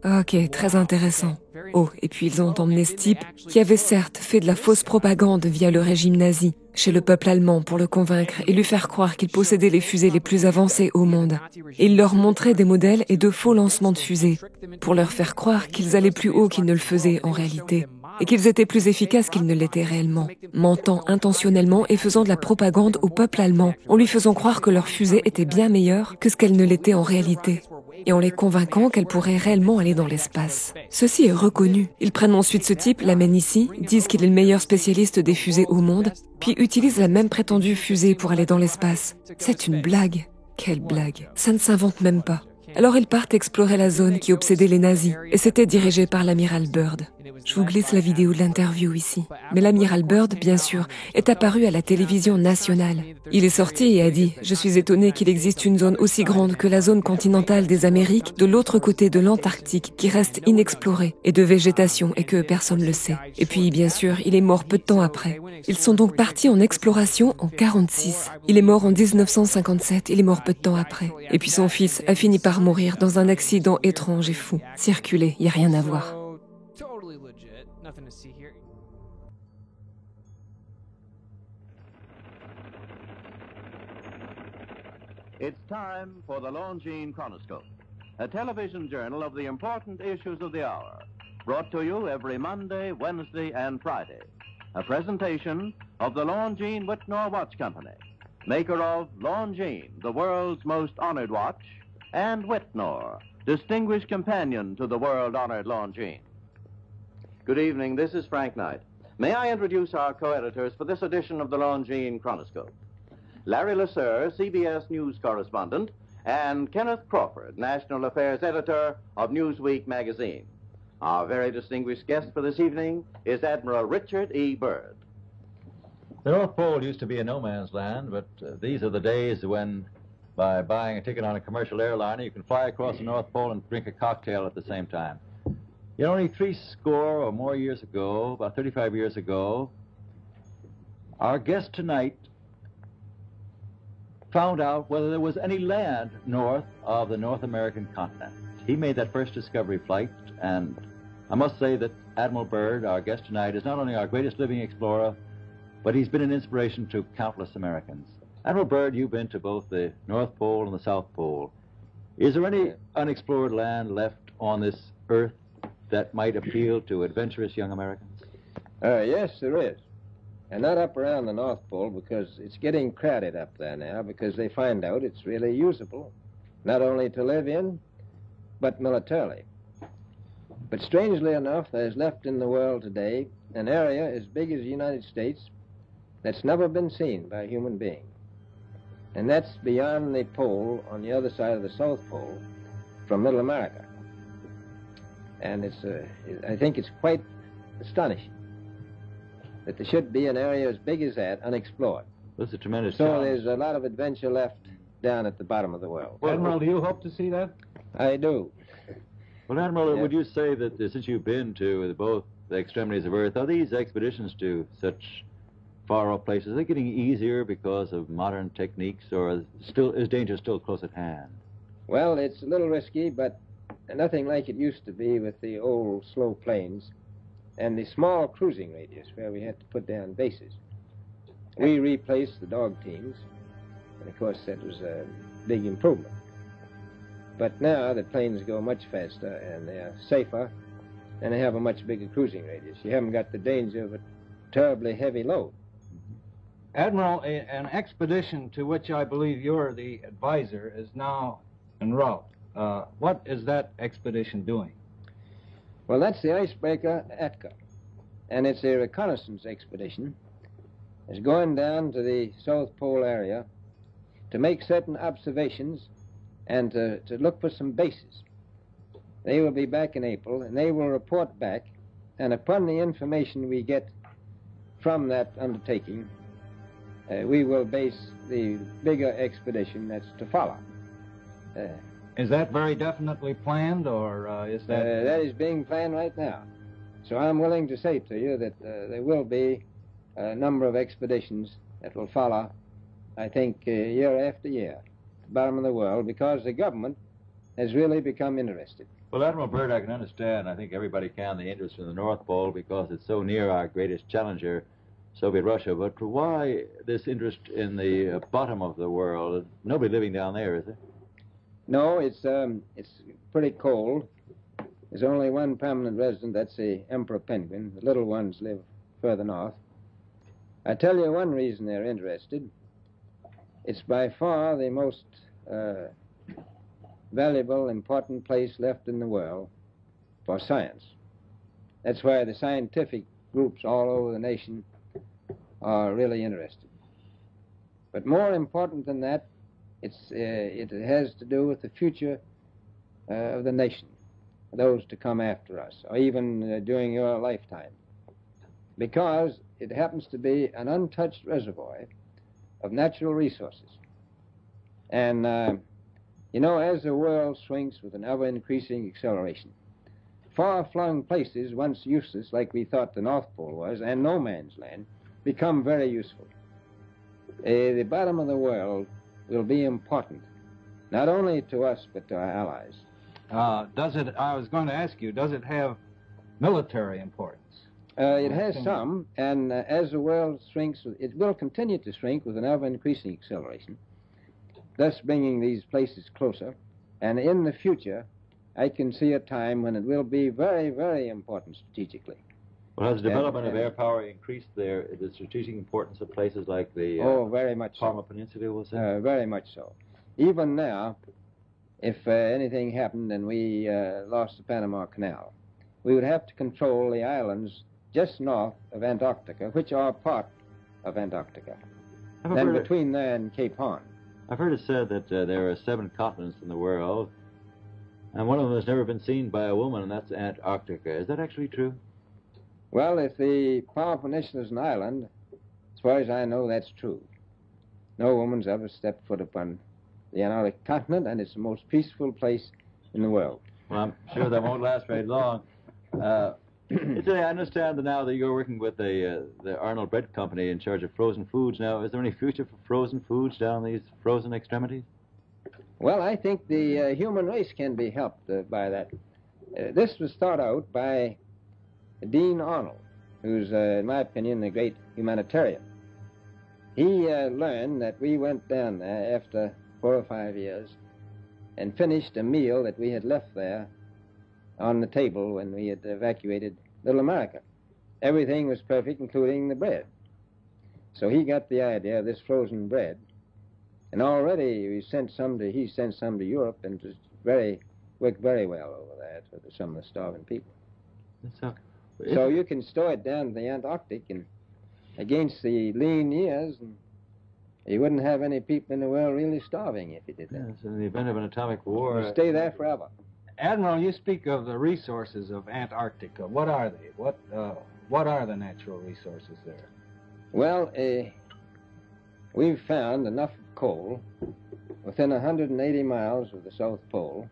A: Ok, très intéressant. Oh, et puis ils ont emmené ce type qui avait certes fait de la fausse propagande via le régime nazi chez le peuple allemand pour le convaincre et lui faire croire qu'il possédait les fusées les plus avancées au monde. Et il leur montrait des modèles et de faux lancements de fusées pour leur faire croire qu'ils allaient plus haut qu'ils ne le faisaient en réalité et qu'ils étaient plus efficaces qu'ils ne l'étaient réellement, mentant intentionnellement et faisant de la propagande au peuple allemand en lui faisant croire que leurs fusées étaient bien meilleures que ce qu'elles ne l'étaient en réalité, et en les convainquant qu'elles pourraient réellement aller dans l'espace. Ceci est reconnu. Ils prennent ensuite ce type, l'amènent ici, disent qu'il est le meilleur spécialiste des fusées au monde, puis utilisent la même prétendue fusée pour aller dans l'espace. C'est une blague. Quelle blague. Ça ne s'invente même pas. Alors ils partent explorer la zone qui obsédait les nazis, et c'était dirigé par l'amiral Byrd. Je vous glisse la vidéo de l'interview ici. Mais l'amiral Byrd, bien sûr, est apparu à la télévision nationale. Il est sorti et a dit « Je suis étonné qu'il existe une zone aussi grande que la zone continentale des Amériques de l'autre côté de l'Antarctique qui reste inexplorée et de végétation et que personne ne le sait. » Et puis, bien sûr, il est mort peu de temps après. Ils sont donc partis en exploration en 1946. Il est mort en 1957, il est mort peu de temps après. Et puis son fils a fini par mourir dans un accident étrange et fou. Circuler, il n'y a rien à voir.
B: It's time for the Longines Chronoscope, a television journal of the important issues of the hour, brought to you every Monday, Wednesday, and Friday. A presentation of the Longines Wittnauer Watch Company, maker of Longines, the world's most honored watch, and Wittnauer, distinguished companion to the world-honored Longines. Good evening, this is Frank Knight. May I introduce our co-editors for this edition of the Longines Chronoscope? Larry Lasser, CBS News correspondent, and Kenneth Crawford, National Affairs Editor of Newsweek magazine. Our very distinguished guest for this evening is Admiral Richard E. Byrd.
C: The North Pole used to be a no man's land, but these are the days when, by buying a ticket on a commercial airliner, you can fly across the North Pole and drink a cocktail at the same time. Yet only 30 or more years ago, about 35 years ago, our guest tonight found out whether there was any land north of the North American continent. He made that first discovery flight, and I must say that Admiral Byrd, our guest tonight, is not only our greatest living explorer, but he's been an inspiration to countless Americans. Admiral Byrd, you've been to both the North Pole and the South Pole. Is there any unexplored land left on this earth that might appeal to adventurous young Americans?
D: Yes, there is. And not up around the North Pole, because it's getting crowded up there now, because they find out it's really usable, not only to live in, but militarily. But strangely enough, there's left in the world today an area as big as the United States that's never been seen by a human being. And that's beyond the pole on the other side of the South Pole from Middle America. And I think it's quite astonishing that there should be an area as big as that unexplored.
C: This is a tremendous
D: So
C: challenge.
D: there's a lot of adventure left down at the bottom of the world.
E: Admiral, do you hope to see that?
D: I do.
C: Well, Admiral,
D: Yeah.
C: would you say that since you've been to both the extremities of Earth, are these expeditions to such far-off places, are they getting easier because of modern techniques, or is danger still close at hand?
D: Well, it's a little risky, but nothing like it used to be with the old slow planes and the small cruising radius where we had to put down bases. We replaced the dog teams, and of course that was a big improvement. But now the planes go much faster and they're safer, and they have a much bigger cruising radius. You haven't got the danger of a terribly heavy load.
E: Admiral, an expedition to which I believe you're the advisor is now en route. What is that expedition doing?
D: Well, that's the icebreaker Atka, and it's a reconnaissance expedition. It's going down to the South Pole area to make certain observations and to look for some bases. They will be back in April, and they will report back, and upon the information we get from that undertaking, we will base the bigger expedition that's to follow.
E: Is that very definitely planned, or is that...
D: That is being planned right now. So I'm willing to say to you that there will be a number of expeditions that will follow, I think, year after year, at the bottom of the world, because the government has really become interested.
C: Well, Admiral Byrd, I can understand, I think everybody can, the interest in the North Pole because it's so near our greatest challenger, Soviet Russia. But why this interest in the bottom of the world? Nobody living down there, is there?
D: No, it's pretty cold. There's only one permanent resident, that's the emperor penguin. The little ones live further north. I tell you one reason they're interested. It's by far the most valuable, important place left in the world for science. That's why the scientific groups all over the nation are really interested. But more important than that, it has to do with the future of the nation, those to come after us, or even during your lifetime, because it happens to be an untouched reservoir of natural resources. And, you know, as the world shrinks with an ever-increasing acceleration, far-flung places, once useless, like we thought the North Pole was, and no man's land, become very useful. The bottom of the world will be important, not only to us, but to our allies.
E: I was going to ask you, does it have military importance?
D: It has some, and as the world shrinks, it will continue to shrink with an ever-increasing acceleration, thus bringing these places closer. And in the future, I can see a time when it will be very, very important strategically.
C: Well, has the development of air power increased the strategic importance of places like the
D: very much
C: Parma
D: so.
C: Peninsula, was it?
D: Very much so. Even now, if anything happened and we lost the Panama Canal, we would have to control the islands just north of Antarctica, which are part of Antarctica. Then between there and Cape Horn.
C: I've heard it said that there are 7 continents in the world, and one of them has never been seen by a woman, and that's Antarctica. Is that actually true?
D: Well, if the Power Peninsula is an island, as far as I know, that's true. No woman's ever stepped foot upon the Antarctic continent, and it's the most peaceful place in the world.
C: Well, I'm sure that won't last very long. I understand that now that you're working with the Arnold Bread Company in charge of frozen foods. Now, is there any future for frozen foods down these frozen extremities?
D: Well, I think the human race can be helped by that. This was thought out by Dean Arnold, who's, in my opinion, a great humanitarian. He learned that we went down there after 4 or 5 years and finished a meal that we had left there on the table when we had evacuated Little America. Everything was perfect, including the bread. So he got the idea of this frozen bread, and already he sent some to Europe, and it worked very well over there for some of the starving people. So you can store it down in the Antarctic, and against the lean years, and you wouldn't have any people in the world really starving if you did that.
C: Yes, in the event of an atomic war.
D: You'd stay there forever.
E: Admiral, you speak of the resources of Antarctica. What are they? What are the natural resources there?
D: Well, we've found enough coal within 180 miles of the South Pole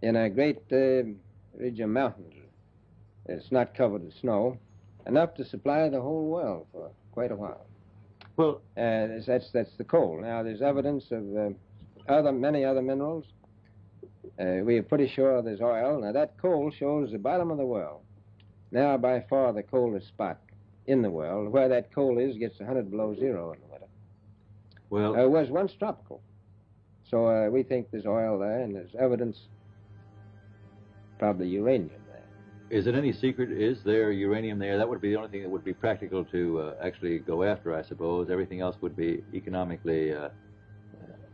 D: in a great ridge of mountains. It's not covered with snow, enough to supply the whole world for quite a while.
C: Well,
D: that's the coal. Now, there's evidence of many other minerals. We are pretty sure there's oil. Now, that coal shows the bottom of the world. Now, by far, the coldest spot in the world. Where that coal is gets 100 below zero in the winter.
C: Well,
D: it was once tropical. So we think there's oil there, and there's evidence, probably uranium there.
C: Is it any secret? Is there uranium there? That would be the only thing that would be practical to actually go after, I suppose. Everything else would be economically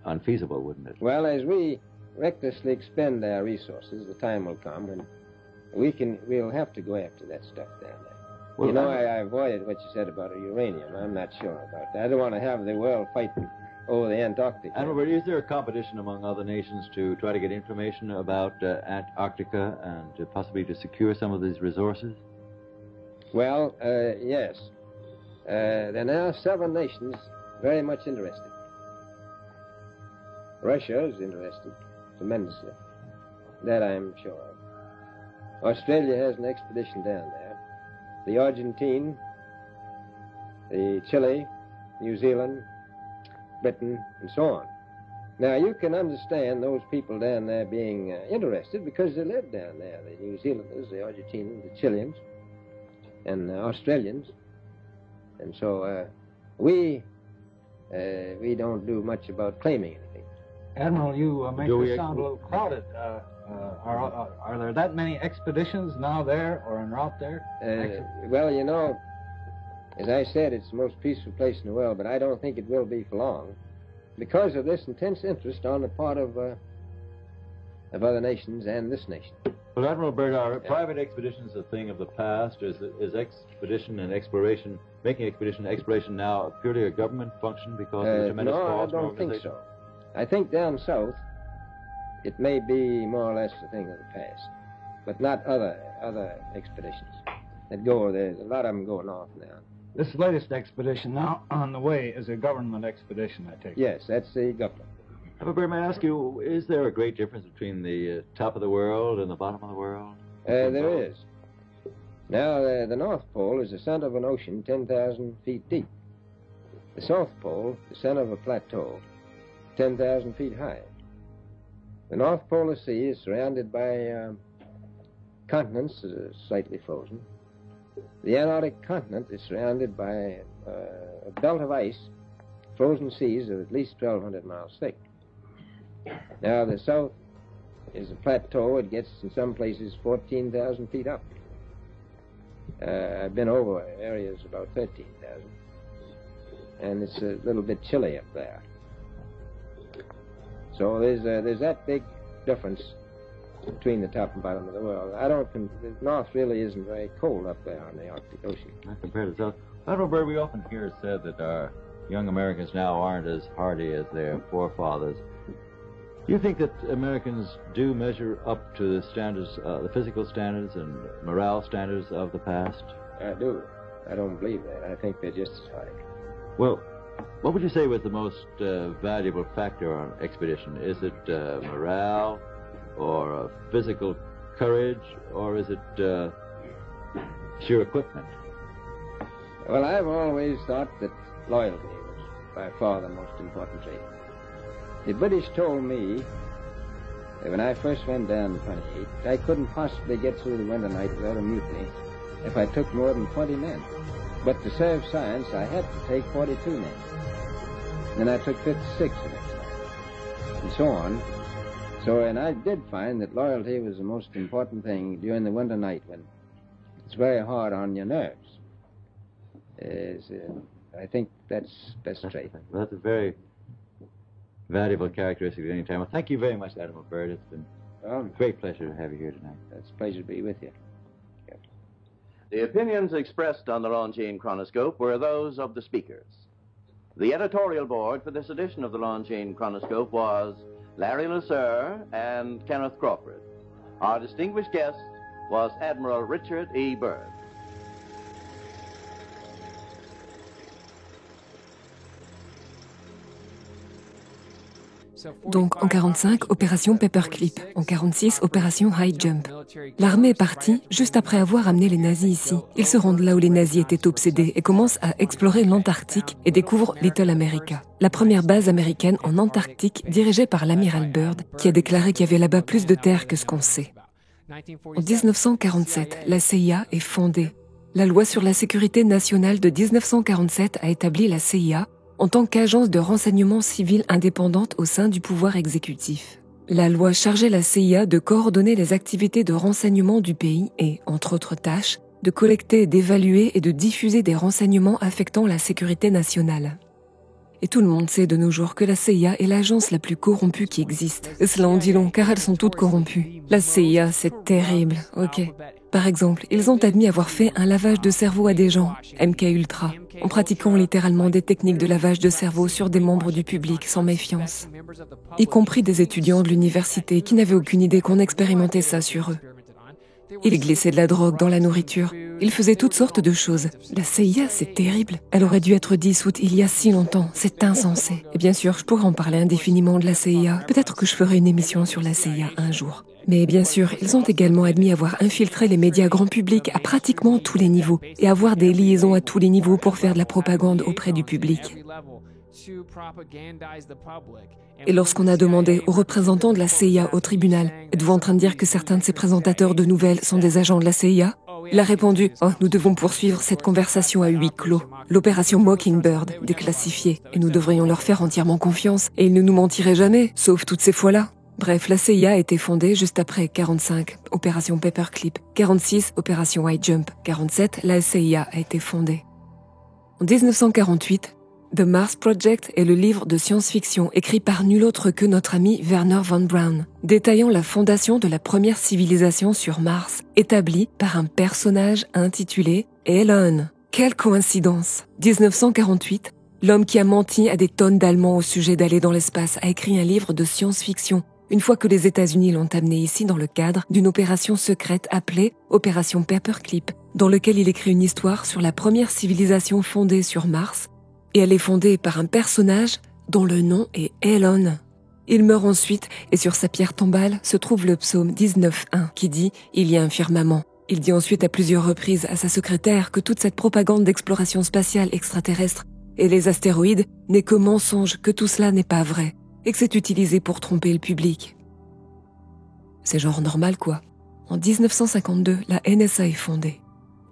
C: unfeasible, wouldn't it?
D: Well, as we recklessly expend our resources, the time will come when we'll have to go after that stuff down there. Well, you know, I avoided what you said about uranium. I'm not sure about that. I don't want to have the world fighting over the Antarctic.
C: Admiral, is there a competition among other nations to try to get information about Antarctica and possibly to secure some of these resources?
D: Well, yes. There are now 7 nations very much interested. Russia is interested tremendously. That I'm sure of. Australia has an expedition down there. The Argentine, the Chile, New Zealand, Britain, and so on. Now, you can understand those people down there being interested because they live down there. The New Zealanders, the Argentinians, the Chileans, and the Australians. And so we don't do much about claiming anything.
E: Admiral, you make it sound a little crowded. Are there that many expeditions now there or en route there?
D: Well, you know, as I said, it's the most peaceful place in the world, but I don't think it will be for long because of this intense interest on the part of other nations and this nation.
C: Well, Admiral Byrd, are private expeditions a thing of the past? Is expedition and exploration, making expedition and exploration now purely a government function because of the tremendous cost?
D: No, I don't think so. I think down south it may be more or less a thing of the past, but not other expeditions that go there. There's a lot of them going off now.
E: This latest expedition now on the way is a government expedition, I take it.
D: Yes, that's the government.
C: Admiral, may I ask you, is there a great difference between the top of the world and the bottom of the world?
D: There is. Now, the North Pole is the center of an ocean 10,000 feet deep. The South Pole, the center of a plateau, 10,000 feet high. The North Polar Sea is surrounded by continents slightly frozen. The Antarctic continent is surrounded by a belt of ice, frozen seas of at least 1,200 miles thick. Now, the south is a plateau. It gets, in some places, 14,000 feet up. I've been over areas about 13,000. And it's a little bit chilly up there. So there's that big difference between the top and bottom of the world. The North really isn't very cold up there on the Arctic Ocean.
C: Not compared to the South. Admiral Byrd, we often hear it said that our young Americans now aren't as hardy as their forefathers. Do you think that Americans do measure up to the standards, the physical standards and morale standards of the past?
D: I do. I don't believe that. I think they're just as high.
C: Well, what would you say was the most valuable factor on expedition? Is it morale, or physical courage, or is it sheer equipment?
D: Well, I've always thought that loyalty was by far the most important trait. The British told me that when I first went down the 28th, I couldn't possibly get through the winter night without a mutiny if I took more than 20 men. But to serve science, I had to take 42 men. Then I took 56 the next night, and so on. And I did find that loyalty was the most important thing during the winter night when it's very hard on your nerves. I think that's trait.
C: Well, that's a very valuable characteristic at any time. Well, thank you very much, Admiral Byrd. It's been a great pleasure to have you here tonight.
D: It's a pleasure to be with you.
B: The opinions expressed on the Longines Chronoscope were those of the speakers. The editorial board for this edition of the Longines Chronoscope was Larry Lasser and Kenneth Crawford. Our distinguished guest was Admiral Richard E. Byrd.
A: Donc en 45, opération Paperclip. En 46, opération High Jump. L'armée est partie juste après avoir amené les nazis ici. Ils se rendent là où les nazis étaient obsédés et commencent à explorer l'Antarctique et découvrent Little America, la première base américaine en Antarctique dirigée par l'amiral Byrd, qui a déclaré qu'il y avait là-bas plus de terre que ce qu'on sait. En 1947, la CIA est fondée. La loi sur la sécurité nationale de 1947 a établi la CIA en tant qu'agence de renseignement civil indépendante au sein du pouvoir exécutif. La loi chargeait la CIA de coordonner les activités de renseignement du pays et, entre autres tâches, de collecter, d'évaluer et de diffuser des renseignements affectant la sécurité nationale. Et tout le monde sait de nos jours que la CIA est l'agence la plus corrompue qui existe. Et cela en dit long, car elles sont toutes corrompues. La CIA, c'est terrible, ok. Par exemple, ils ont admis avoir fait un lavage de cerveau à des gens, MK Ultra, en pratiquant littéralement des techniques de lavage de cerveau sur des membres du public sans méfiance, y compris des étudiants de l'université qui n'avaient aucune idée qu'on expérimentait ça sur eux. Ils glissaient de la drogue dans la nourriture. Ils faisaient toutes sortes de choses. La CIA, c'est terrible. Elle aurait dû être dissoute il y a si longtemps. C'est insensé. Et bien sûr, je pourrais en parler indéfiniment de la CIA. Peut-être que je ferai une émission sur la CIA un jour. Mais bien sûr, ils ont également admis avoir infiltré les médias grand public à pratiquement tous les niveaux et avoir des liaisons à tous les niveaux pour faire de la propagande auprès du public. Et lorsqu'on a demandé aux représentants de la CIA au tribunal « Êtes-vous en train de dire que certains de ces présentateurs de nouvelles sont des agents de la CIA ?» Il a répondu « Oh, nous devons poursuivre cette conversation à huis clos. L'opération Mockingbird, déclassifiée, et nous devrions leur faire entièrement confiance, et ils ne nous mentiraient jamais, sauf toutes ces fois-là. » Bref, la CIA a été fondée juste après 45, opération Paperclip, 46, opération High Jump, 47, la CIA a été fondée. En 1948, The Mars Project est le livre de science-fiction écrit par nul autre que notre ami Wernher von Braun, détaillant la fondation de la première civilisation sur Mars, établie par un personnage intitulé Elon. Quelle coïncidence! 1948, l'homme qui a menti à des tonnes d'Allemands au sujet d'aller dans l'espace a écrit un livre de science-fiction, une fois que les États-Unis l'ont amené ici dans le cadre d'une opération secrète appelée Opération Paperclip, dans lequel il écrit une histoire sur la première civilisation fondée sur Mars, et elle est fondée par un personnage dont le nom est Elon. Il meurt ensuite, et sur sa pierre tombale se trouve le psaume 19.1 qui dit « Il y a un firmament ». Il dit ensuite à plusieurs reprises à sa secrétaire que toute cette propagande d'exploration spatiale extraterrestre et les astéroïdes n'est que mensonge, que tout cela n'est pas vrai, et que c'est utilisé pour tromper le public. C'est genre normal, quoi. En 1952, la NSA est fondée.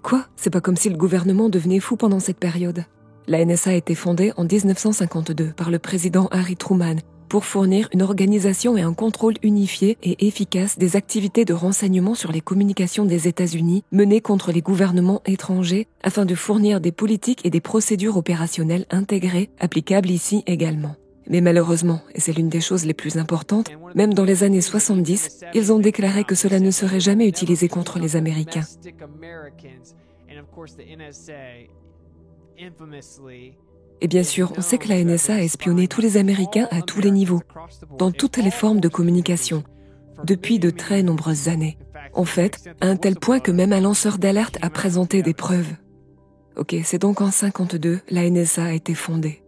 A: Quoi? C'est pas comme si le gouvernement devenait fou pendant cette période. La NSA a été fondée en 1952 par le président Harry Truman pour fournir une organisation et un contrôle unifié et efficace des activités de renseignement sur les communications des États-Unis menées contre les gouvernements étrangers afin de fournir des politiques et des procédures opérationnelles intégrées, applicables ici également. Mais malheureusement, et c'est l'une des choses les plus importantes, même dans les années 70, ils ont déclaré que cela ne serait jamais utilisé contre les Américains. Et bien sûr, on sait que la NSA a espionné tous les Américains à tous les niveaux, dans toutes les formes de communication, depuis de très nombreuses années. En fait, à un tel point que même un lanceur d'alerte a présenté des preuves. Ok, c'est donc en 52, la NSA a été fondée.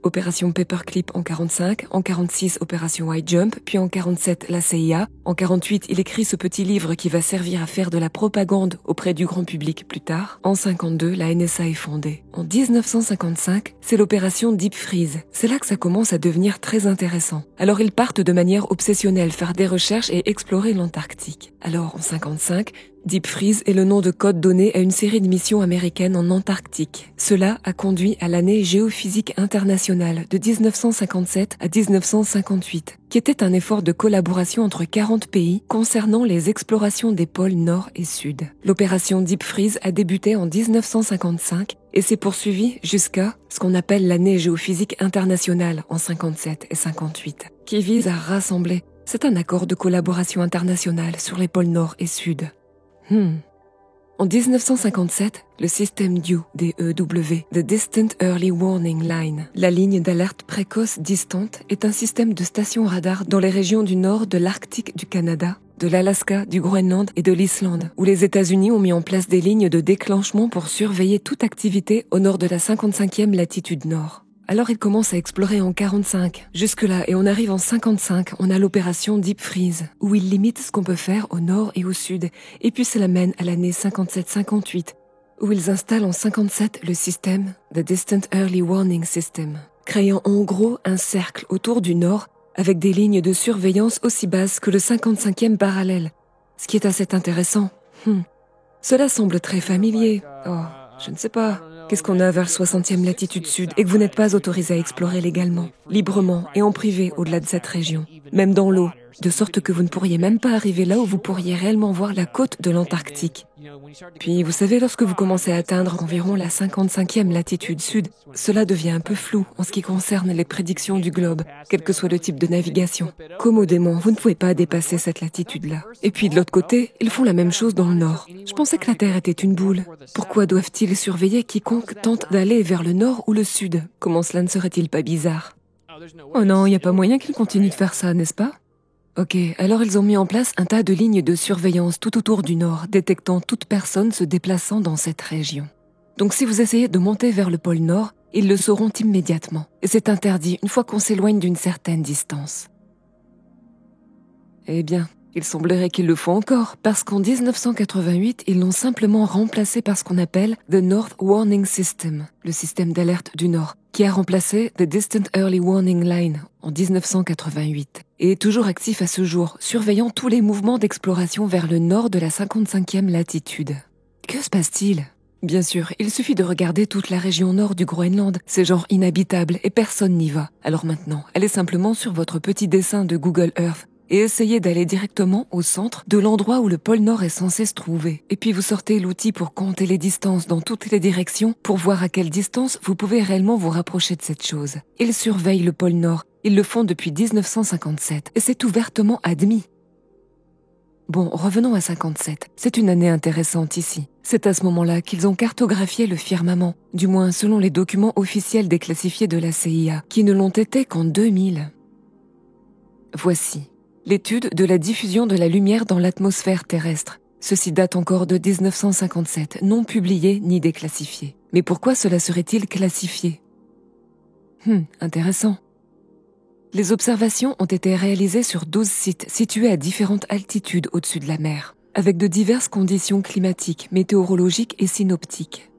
A: Opération Paperclip en 45, en 46 Opération White Jump, puis en 47 la CIA. En 48, il écrit ce petit livre qui va servir à faire de la propagande auprès du grand public plus tard. En 52, la NSA est fondée. En 1955, c'est l'opération Deep Freeze. C'est là que ça commence à devenir très intéressant. Alors ils partent de manière obsessionnelle faire des recherches et explorer l'Antarctique. Alors en 55, Deep Freeze est le nom de code donné à une série de missions américaines en Antarctique. Cela a conduit à l'année géophysique internationale de 1957 à 1958, qui était un effort de collaboration entre 40 pays concernant les explorations des pôles Nord et Sud. L'opération Deep Freeze a débuté en 1955 et s'est poursuivie jusqu'à ce qu'on appelle l'année géophysique internationale en 57 et 58, qui vise à rassembler. C'est un accord de collaboration internationale sur les pôles Nord et Sud. En 1957, le système DEW, D-E-W, The Distant Early Warning Line, la ligne d'alerte précoce distante, est un système de stations radar dans les régions du nord de l'Arctique du Canada, de l'Alaska, du Groenland et de l'Islande, où les États-Unis ont mis en place des lignes de déclenchement pour surveiller toute activité au nord de la 55e latitude nord. Alors il commence à explorer en 45, jusque-là, et on arrive en 55, on a l'opération Deep Freeze, où il limite ce qu'on peut faire au nord et au sud, et puis ça l'amène à l'année 57-58, où ils installent en 57 le système The Distant Early Warning System, créant en gros un cercle autour du nord, avec des lignes de surveillance aussi basses que le 55e parallèle, ce qui est assez intéressant. Cela semble très familier. Oh, je ne sais pas. Qu'est-ce qu'on a vers le 60e latitude sud et que vous n'êtes pas autorisé à explorer légalement, librement et en privé au-delà de cette région, même dans l'eau, de sorte que vous ne pourriez même pas arriver là où vous pourriez réellement voir la côte de l'Antarctique. Puis, vous savez, lorsque vous commencez à atteindre environ la 55e latitude sud, cela devient un peu flou en ce qui concerne les prédictions du globe, quel que soit le type de navigation. Commodément, vous ne pouvez pas dépasser cette latitude-là. Et puis, de l'autre côté, ils font la même chose dans le nord. Je pensais que la Terre était une boule. Pourquoi doivent-ils surveiller quiconque tente d'aller vers le nord ou le sud? Comment cela ne serait-il pas bizarre? Oh non, il n'y a pas moyen qu'ils continuent de faire ça, n'est-ce pas? Ok, alors ils ont mis en place un tas de lignes de surveillance tout autour du nord, détectant toute personne se déplaçant dans cette région. Donc si vous essayez de monter vers le pôle nord, ils le sauront immédiatement. Et c'est interdit une fois qu'on s'éloigne d'une certaine distance. Eh bien, il semblerait qu'ils le font encore, parce qu'en 1988, ils l'ont simplement remplacé par ce qu'on appelle The North Warning System, le système d'alerte du Nord, qui a remplacé The Distant Early Warning Line en 1988, et est toujours actif à ce jour, surveillant tous les mouvements d'exploration vers le nord de la 55e latitude. Que se passe-t-il? Bien sûr, il suffit de regarder toute la région nord du Groenland, c'est genre inhabitable et personne n'y va. Alors maintenant, allez simplement sur votre petit dessin de Google Earth, et essayez d'aller directement au centre de l'endroit où le pôle Nord est censé se trouver. Et puis vous sortez l'outil pour compter les distances dans toutes les directions pour voir à quelle distance vous pouvez réellement vous rapprocher de cette chose. Ils surveillent le pôle Nord. Ils le font depuis 1957 et c'est ouvertement admis. Bon, revenons à 57. C'est une année intéressante ici. C'est à ce moment-là qu'ils ont cartographié le firmament, du moins selon les documents officiels déclassifiés de la CIA, qui ne l'ont été qu'en 2000. Voici l'étude de la diffusion de la lumière dans l'atmosphère terrestre. Ceci date encore de 1957, non publié ni déclassifié. Mais pourquoi cela serait-il classifié? Intéressant. Les observations ont été réalisées sur 12 sites situés à différentes altitudes au-dessus de la mer, avec de diverses conditions climatiques, météorologiques et synoptiques.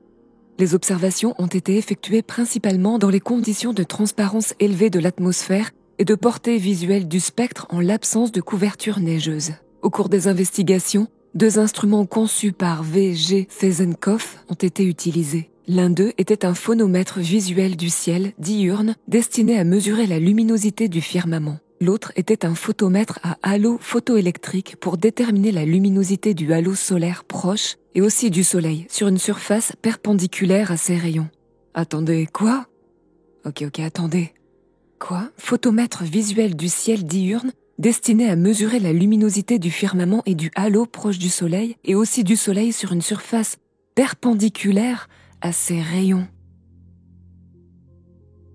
A: Les observations ont été effectuées principalement dans les conditions de transparence élevée de l'atmosphère et de portée visuelle du spectre en l'absence de couverture neigeuse. Au cours des investigations, 2 instruments conçus par V.G. Fesenkopf ont été utilisés. L'un d'eux était un phonomètre visuel du ciel diurne destiné à mesurer la luminosité du firmament. L'autre était un photomètre à halo photoélectrique pour déterminer la luminosité du halo solaire proche et aussi du Soleil sur une surface perpendiculaire à ses rayons. Attendez, quoi? Ok, attendez. Quoi? Photomètre visuel du ciel diurne destiné à mesurer la luminosité du firmament et du halo proche du Soleil et aussi du Soleil sur une surface perpendiculaire à ses rayons.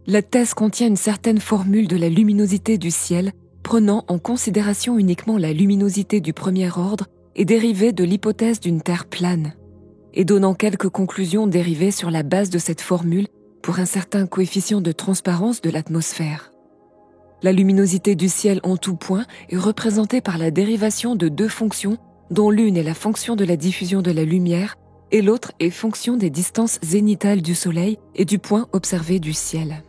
A: La thèse contient une certaine formule de la luminosité du ciel, prenant en considération uniquement la luminosité du premier ordre et dérivée de l'hypothèse d'une Terre plane, et donnant quelques conclusions dérivées sur la base de cette formule pour un certain coefficient de transparence de l'atmosphère. La luminosité du ciel en tout point est représentée par la dérivation de deux fonctions dont l'une est la fonction de la diffusion de la lumière et l'autre est fonction des distances zénithales du Soleil et du point observé du ciel.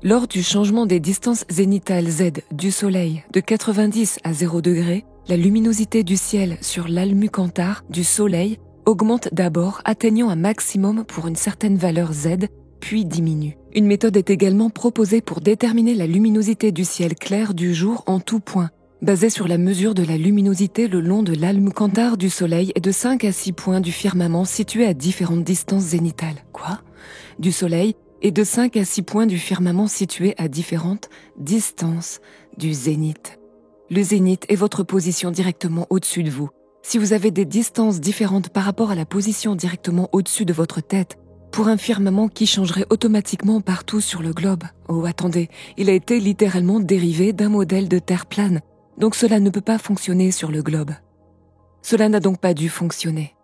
A: Lors du changement des distances zénithales Z du Soleil de 90 à 0 degrés, la luminosité du ciel sur l'Almucantar du Soleil augmente d'abord, atteignant un maximum pour une certaine valeur Z, puis diminue. Une méthode est également proposée pour déterminer la luminosité du ciel clair du jour en tout point, basée sur la mesure de la luminosité le long de l'Almucantar du Soleil et de 5 à 6 points du firmament situés à différentes distances zénithales. Quoi ? Du Soleil et de 5 à 6 points du firmament situés à différentes distances du zénith. Le zénith est votre position directement au-dessus de vous. Si vous avez des distances différentes par rapport à la position directement au-dessus de votre tête, pour un firmament qui changerait automatiquement partout sur le globe. Oh, attendez, il a été littéralement dérivé d'un modèle de Terre plane, donc cela ne peut pas fonctionner sur le globe. Cela n'a donc pas dû fonctionner.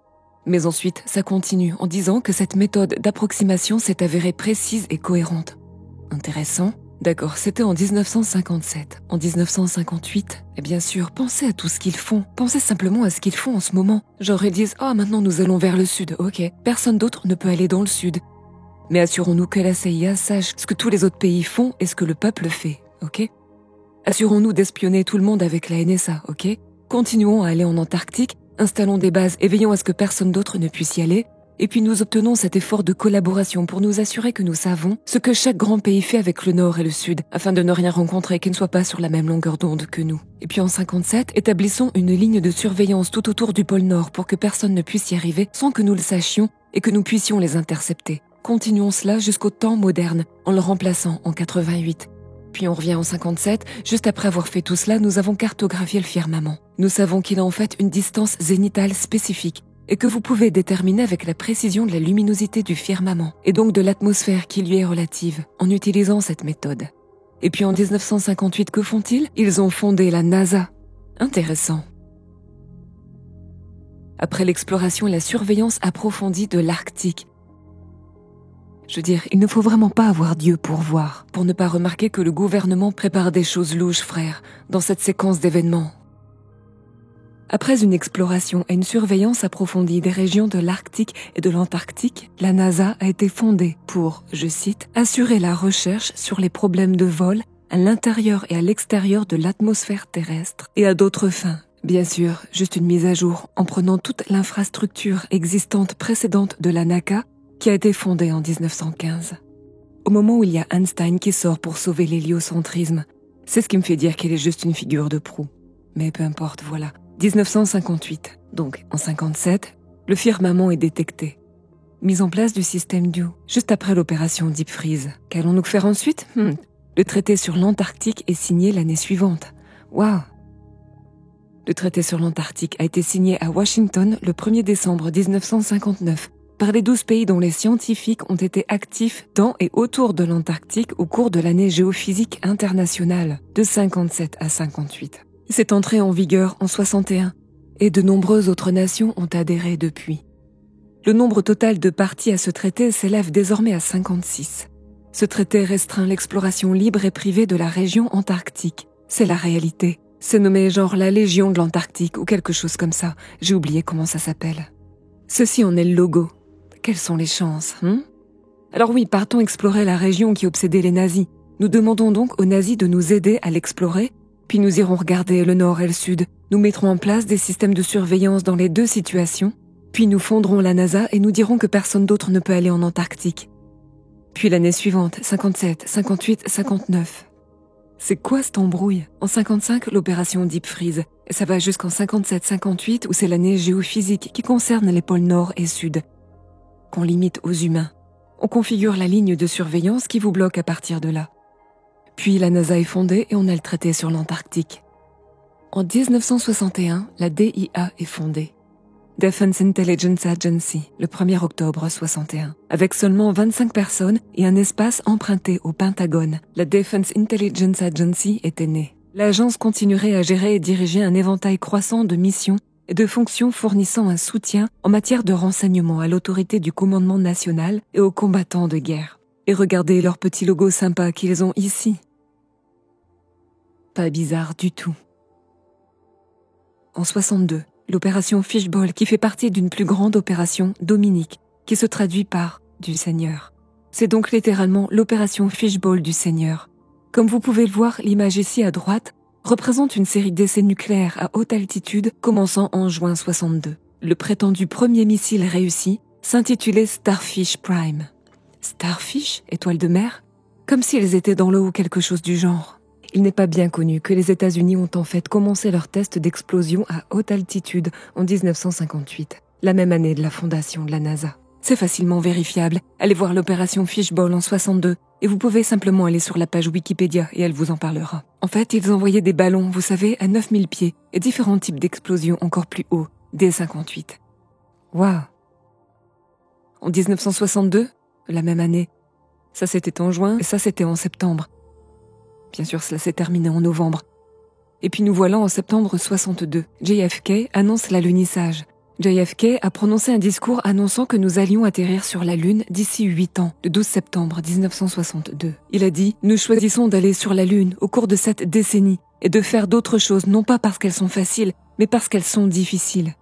A: Mais ensuite, ça continue en disant que cette méthode d'approximation s'est avérée précise et cohérente. Intéressant. D'accord, c'était en 1957. En 1958, et bien sûr, pensez à tout ce qu'ils font. Pensez simplement à ce qu'ils font en ce moment. Genre, ils disent « Ah, maintenant nous allons vers le sud. Ok, personne d'autre ne peut aller dans le sud. » Mais assurons-nous que la CIA sache ce que tous les autres pays font et ce que le peuple fait. Ok ? Assurons-nous d'espionner tout le monde avec la NSA. Ok ? Continuons à aller en Antarctique, installons des bases et veillons à ce que personne d'autre ne puisse y aller. Et puis nous obtenons cet effort de collaboration pour nous assurer que nous savons ce que chaque grand pays fait avec le Nord et le Sud, afin de ne rien rencontrer qui ne soit pas sur la même longueur d'onde que nous. Et puis en 57, établissons une ligne de surveillance tout autour du pôle Nord pour que personne ne puisse y arriver sans que nous le sachions et que nous puissions les intercepter. Continuons cela jusqu'au temps moderne, en le remplaçant en 88. Puis on revient en 57, juste après avoir fait tout cela, nous avons cartographié le firmament. Nous savons qu'il a en fait une distance zénithale spécifique, et que vous pouvez déterminer avec la précision de la luminosité du firmament, et donc de l'atmosphère qui lui est relative, en utilisant cette méthode. Et puis en 1958, que font-ils ? Ils ont fondé la NASA. Intéressant. Après l'exploration et la surveillance approfondie de l'Arctique, je veux dire, il ne faut vraiment pas avoir Dieu pour voir, pour ne pas remarquer que le gouvernement prépare des choses louches, frère, dans cette séquence d'événements. Après une exploration et une surveillance approfondie des régions de l'Arctique et de l'Antarctique, la NASA a été fondée pour, je cite, « assurer la recherche sur les problèmes de vol à l'intérieur et à l'extérieur de l'atmosphère terrestre et à d'autres fins. » Bien sûr, juste une mise à jour en prenant toute l'infrastructure existante précédente de la NACA qui a été fondée en 1915. Au moment où il y a Einstein qui sort pour sauver l'héliocentrisme, c'est ce qui me fait dire qu'elle est juste une figure de proue. Mais peu importe, voilà. 1958, donc en 57, le firmament est détecté. Mise en place du système DEW, juste après l'opération Deep Freeze. Qu'allons-nous faire ensuite ? Le traité sur l'Antarctique est signé l'année suivante. Waouh ! Le traité sur l'Antarctique a été signé à Washington le 1er décembre 1959 par les 12 pays dont les scientifiques ont été actifs dans et autour de l'Antarctique au cours de l'année géophysique internationale de 57 à 58. C'est entré en vigueur en 61 et de nombreuses autres nations ont adhéré depuis. Le nombre total de parties à ce traité s'élève désormais à 56. Ce traité restreint l'exploration libre et privée de la région antarctique. C'est la réalité. C'est nommé genre la Légion de l'Antarctique ou quelque chose comme ça. J'ai oublié comment ça s'appelle. Ceci en est le logo. Quelles sont les chances, Alors oui, partons explorer la région qui obsédait les nazis. Nous demandons donc aux nazis de nous aider à l'explorer. Puis nous irons regarder le nord et le sud. Nous mettrons en place des systèmes de surveillance dans les deux situations. Puis nous fonderons la NASA et nous dirons que personne d'autre ne peut aller en Antarctique. Puis l'année suivante, 57, 58, 59. C'est quoi cette embrouille ? En 55, l'opération Deep Freeze. Et ça va jusqu'en 57, 58 où c'est l'année géophysique qui concerne les pôles nord et sud. Qu'on limite aux humains. On configure la ligne de surveillance qui vous bloque à partir de là. Puis la NASA est fondée et on a le traité sur l'Antarctique. En 1961, la DIA est fondée. Defense Intelligence Agency, le 1er octobre 61. Avec seulement 25 personnes et un espace emprunté au Pentagone, la Defense Intelligence Agency était née. L'agence continuerait à gérer et diriger un éventail croissant de missions et de fonctions fournissant un soutien en matière de renseignement à l'autorité du commandement national et aux combattants de guerre. Et regardez leur petit logo sympa qu'ils ont ici. Pas bizarre du tout. En 62, l'opération Fishbowl qui fait partie d'une plus grande opération Dominique, qui se traduit par « du Seigneur ». C'est donc littéralement l'opération Fishbowl du Seigneur. Comme vous pouvez le voir, l'image ici à droite représente une série d'essais nucléaires à haute altitude commençant en juin 62. Le prétendu premier missile réussi s'intitulait Starfish Prime. Starfish, étoile de mer? Comme s'ils étaient dans l'eau ou quelque chose du genre. Il n'est pas bien connu que les États-Unis ont en fait commencé leur test d'explosion à haute altitude en 1958, la même année de la fondation de la NASA. C'est facilement vérifiable. Allez voir l'opération Fishbowl en 62 et vous pouvez simplement aller sur la page Wikipédia et elle vous en parlera. En fait, ils envoyaient des ballons, vous savez, à 9000 pieds et différents types d'explosions encore plus hauts, dès 58. Waouh! En 1962, la même année, ça c'était en juin et ça c'était en septembre. Bien sûr, cela s'est terminé en novembre. Et puis nous voilà en septembre 62. JFK annonce l'alunissage. JFK a prononcé un discours annonçant que nous allions atterrir sur la Lune d'ici 8 ans, le 12 septembre 1962. Il a dit « Nous choisissons d'aller sur la Lune au cours de cette décennie et de faire d'autres choses, non pas parce qu'elles sont faciles, mais parce qu'elles sont difficiles. »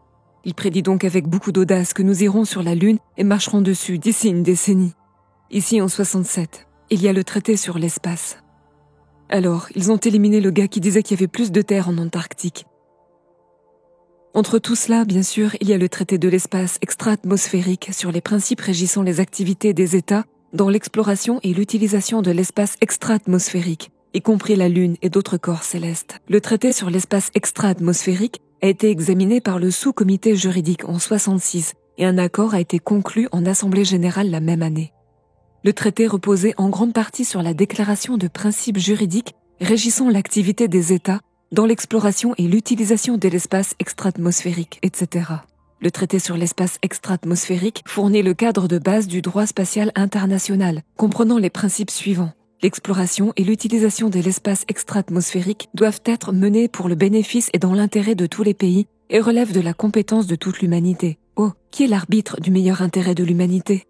A: Il prédit donc avec beaucoup d'audace que nous irons sur la Lune et marcherons dessus d'ici une décennie. Ici, en 67, il y a le traité sur l'espace. Alors, ils ont éliminé le gars qui disait qu'il y avait plus de terre en Antarctique. Entre tout cela, bien sûr, il y a le traité de l'espace extra-atmosphérique sur les principes régissant les activités des États dans l'exploration et l'utilisation de l'espace extra-atmosphérique, y compris la Lune et d'autres corps célestes. Le traité sur l'espace extra-atmosphérique a été examiné par le sous-comité juridique en 66 et un accord a été conclu en Assemblée générale la même année. Le traité reposait en grande partie sur la déclaration de principes juridiques régissant l'activité des États dans l'exploration et l'utilisation de l'espace extra-atmosphérique, etc. Le traité sur l'espace extra-atmosphérique fournit le cadre de base du droit spatial international, comprenant les principes suivants. L'exploration et l'utilisation de l'espace extra-atmosphérique doivent être menées pour le bénéfice et dans l'intérêt de tous les pays et relèvent de la compétence de toute l'humanité. Oh, qui est l'arbitre du meilleur intérêt de l'humanité ?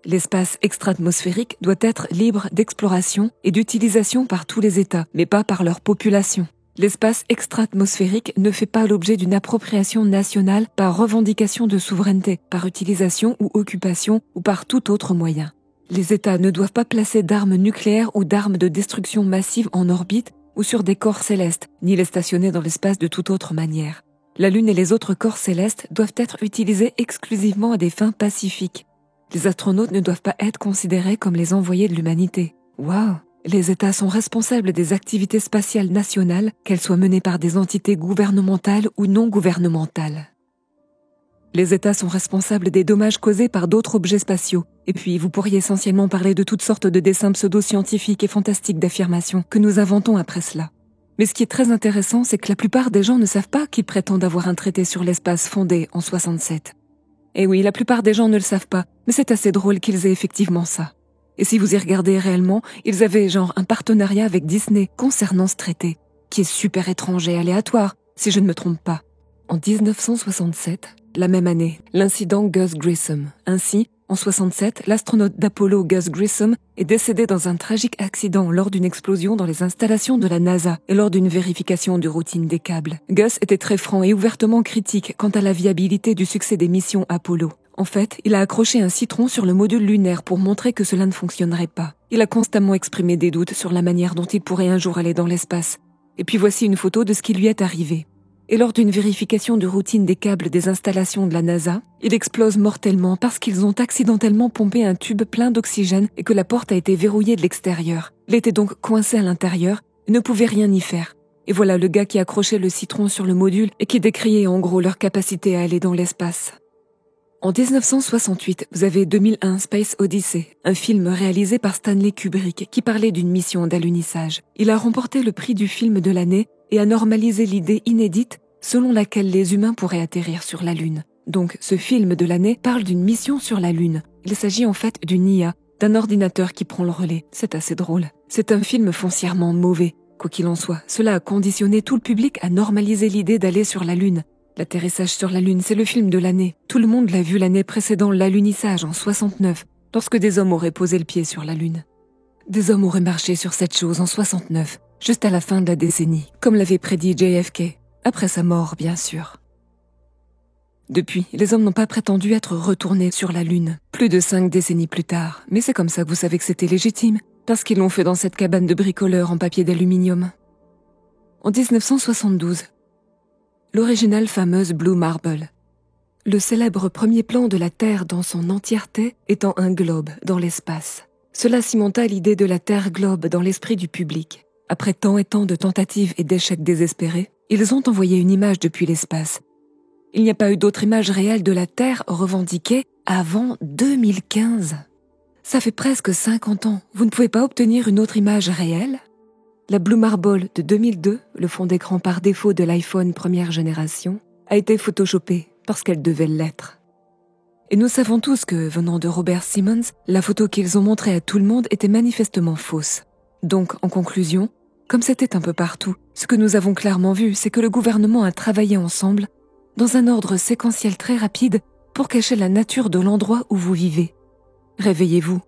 A: L'espace extra-atmosphérique doit être libre d'exploration et d'utilisation par tous les États, mais pas par leur population. L'espace extra-atmosphérique ne fait pas l'objet d'une appropriation nationale par revendication de souveraineté, par utilisation ou occupation ou par tout autre moyen. Les États ne doivent pas placer d'armes nucléaires ou d'armes de destruction massive en orbite ou sur des corps célestes, ni les stationner dans l'espace de toute autre manière. La Lune et les autres corps célestes doivent être utilisés exclusivement à des fins pacifiques. Les astronautes ne doivent pas être considérés comme les envoyés de l'humanité. Waouh! Les États sont responsables des activités spatiales nationales, qu'elles soient menées par des entités gouvernementales ou non gouvernementales. Les États sont responsables des dommages causés par d'autres objets spatiaux. Et puis, vous pourriez essentiellement parler de toutes sortes de dessins pseudo-scientifiques et fantastiques d'affirmations que nous inventons après cela. Mais ce qui est très intéressant, c'est que la plupart des gens ne savent pas qu'ils prétendent avoir un traité sur l'espace fondé en 67. Et oui, la plupart des gens ne le savent pas, mais c'est assez drôle qu'ils aient effectivement ça. Et si vous y regardez réellement, ils avaient genre un partenariat avec Disney concernant ce traité, qui est super étrange et aléatoire, si je ne me trompe pas. En 1967, la même année, l'incident Gus Grissom. Ainsi, en 67, l'astronaute d'Apollo Gus Grissom est décédé dans un tragique accident lors d'une explosion dans les installations de la NASA et lors d'une vérification de routine des câbles. Gus était très franc et ouvertement critique quant à la viabilité du succès des missions Apollo. En fait, il a accroché un citron sur le module lunaire pour montrer que cela ne fonctionnerait pas. Il a constamment exprimé des doutes sur la manière dont il pourrait un jour aller dans l'espace. Et puis voici une photo de ce qui lui est arrivé. Et lors d'une vérification de routine des câbles des installations de la NASA, il explose mortellement parce qu'ils ont accidentellement pompé un tube plein d'oxygène et que la porte a été verrouillée de l'extérieur. Il était donc coincé à l'intérieur et ne pouvait rien y faire. Et voilà le gars qui accrochait le citron sur le module et qui décriait en gros leur capacité à aller dans l'espace. En 1968, vous avez 2001 Space Odyssey, un film réalisé par Stanley Kubrick qui parlait d'une mission d'alunissage. Il a remporté le prix du film de l'année et a normalisé l'idée inédite selon laquelle les humains pourraient atterrir sur la Lune. Donc, ce film de l'année parle d'une mission sur la Lune. Il s'agit en fait d'une IA, d'un ordinateur qui prend le relais. C'est assez drôle. C'est un film foncièrement mauvais. Quoi qu'il en soit, cela a conditionné tout le public à normaliser l'idée d'aller sur la Lune. L'atterrissage sur la Lune, c'est le film de l'année. Tout le monde l'a vu l'année précédant l'alunissage en 69, lorsque des hommes auraient posé le pied sur la Lune. Des hommes auraient marché sur cette chose en 69, juste à la fin de la décennie, comme l'avait prédit JFK, après sa mort, bien sûr. Depuis, les hommes n'ont pas prétendu être retournés sur la Lune, plus de 5 décennies plus tard, mais c'est comme ça que vous savez que c'était légitime, parce qu'ils l'ont fait dans cette cabane de bricoleurs en papier d'aluminium. En 1972, l'originale fameuse Blue Marble. Le célèbre premier plan de la Terre dans son entièreté étant un globe dans l'espace. Cela cimenta l'idée de la Terre globe dans l'esprit du public. Après tant et tant de tentatives et d'échecs désespérés, ils ont envoyé une image depuis l'espace. Il n'y a pas eu d'autre image réelle de la Terre revendiquée avant 2015. Ça fait presque 50 ans. Vous ne pouvez pas obtenir une autre image réelle ? La Blue Marble de 2002, le fond d'écran par défaut de l'iPhone première génération, a été photoshopée parce qu'elle devait l'être. Et nous savons tous que, venant de Robert Simmons, la photo qu'ils ont montrée à tout le monde était manifestement fausse. Donc, en conclusion, comme c'était un peu partout, ce que nous avons clairement vu, c'est que le gouvernement a travaillé ensemble, dans un ordre séquentiel très rapide, pour cacher la nature de l'endroit où vous vivez. Réveillez-vous.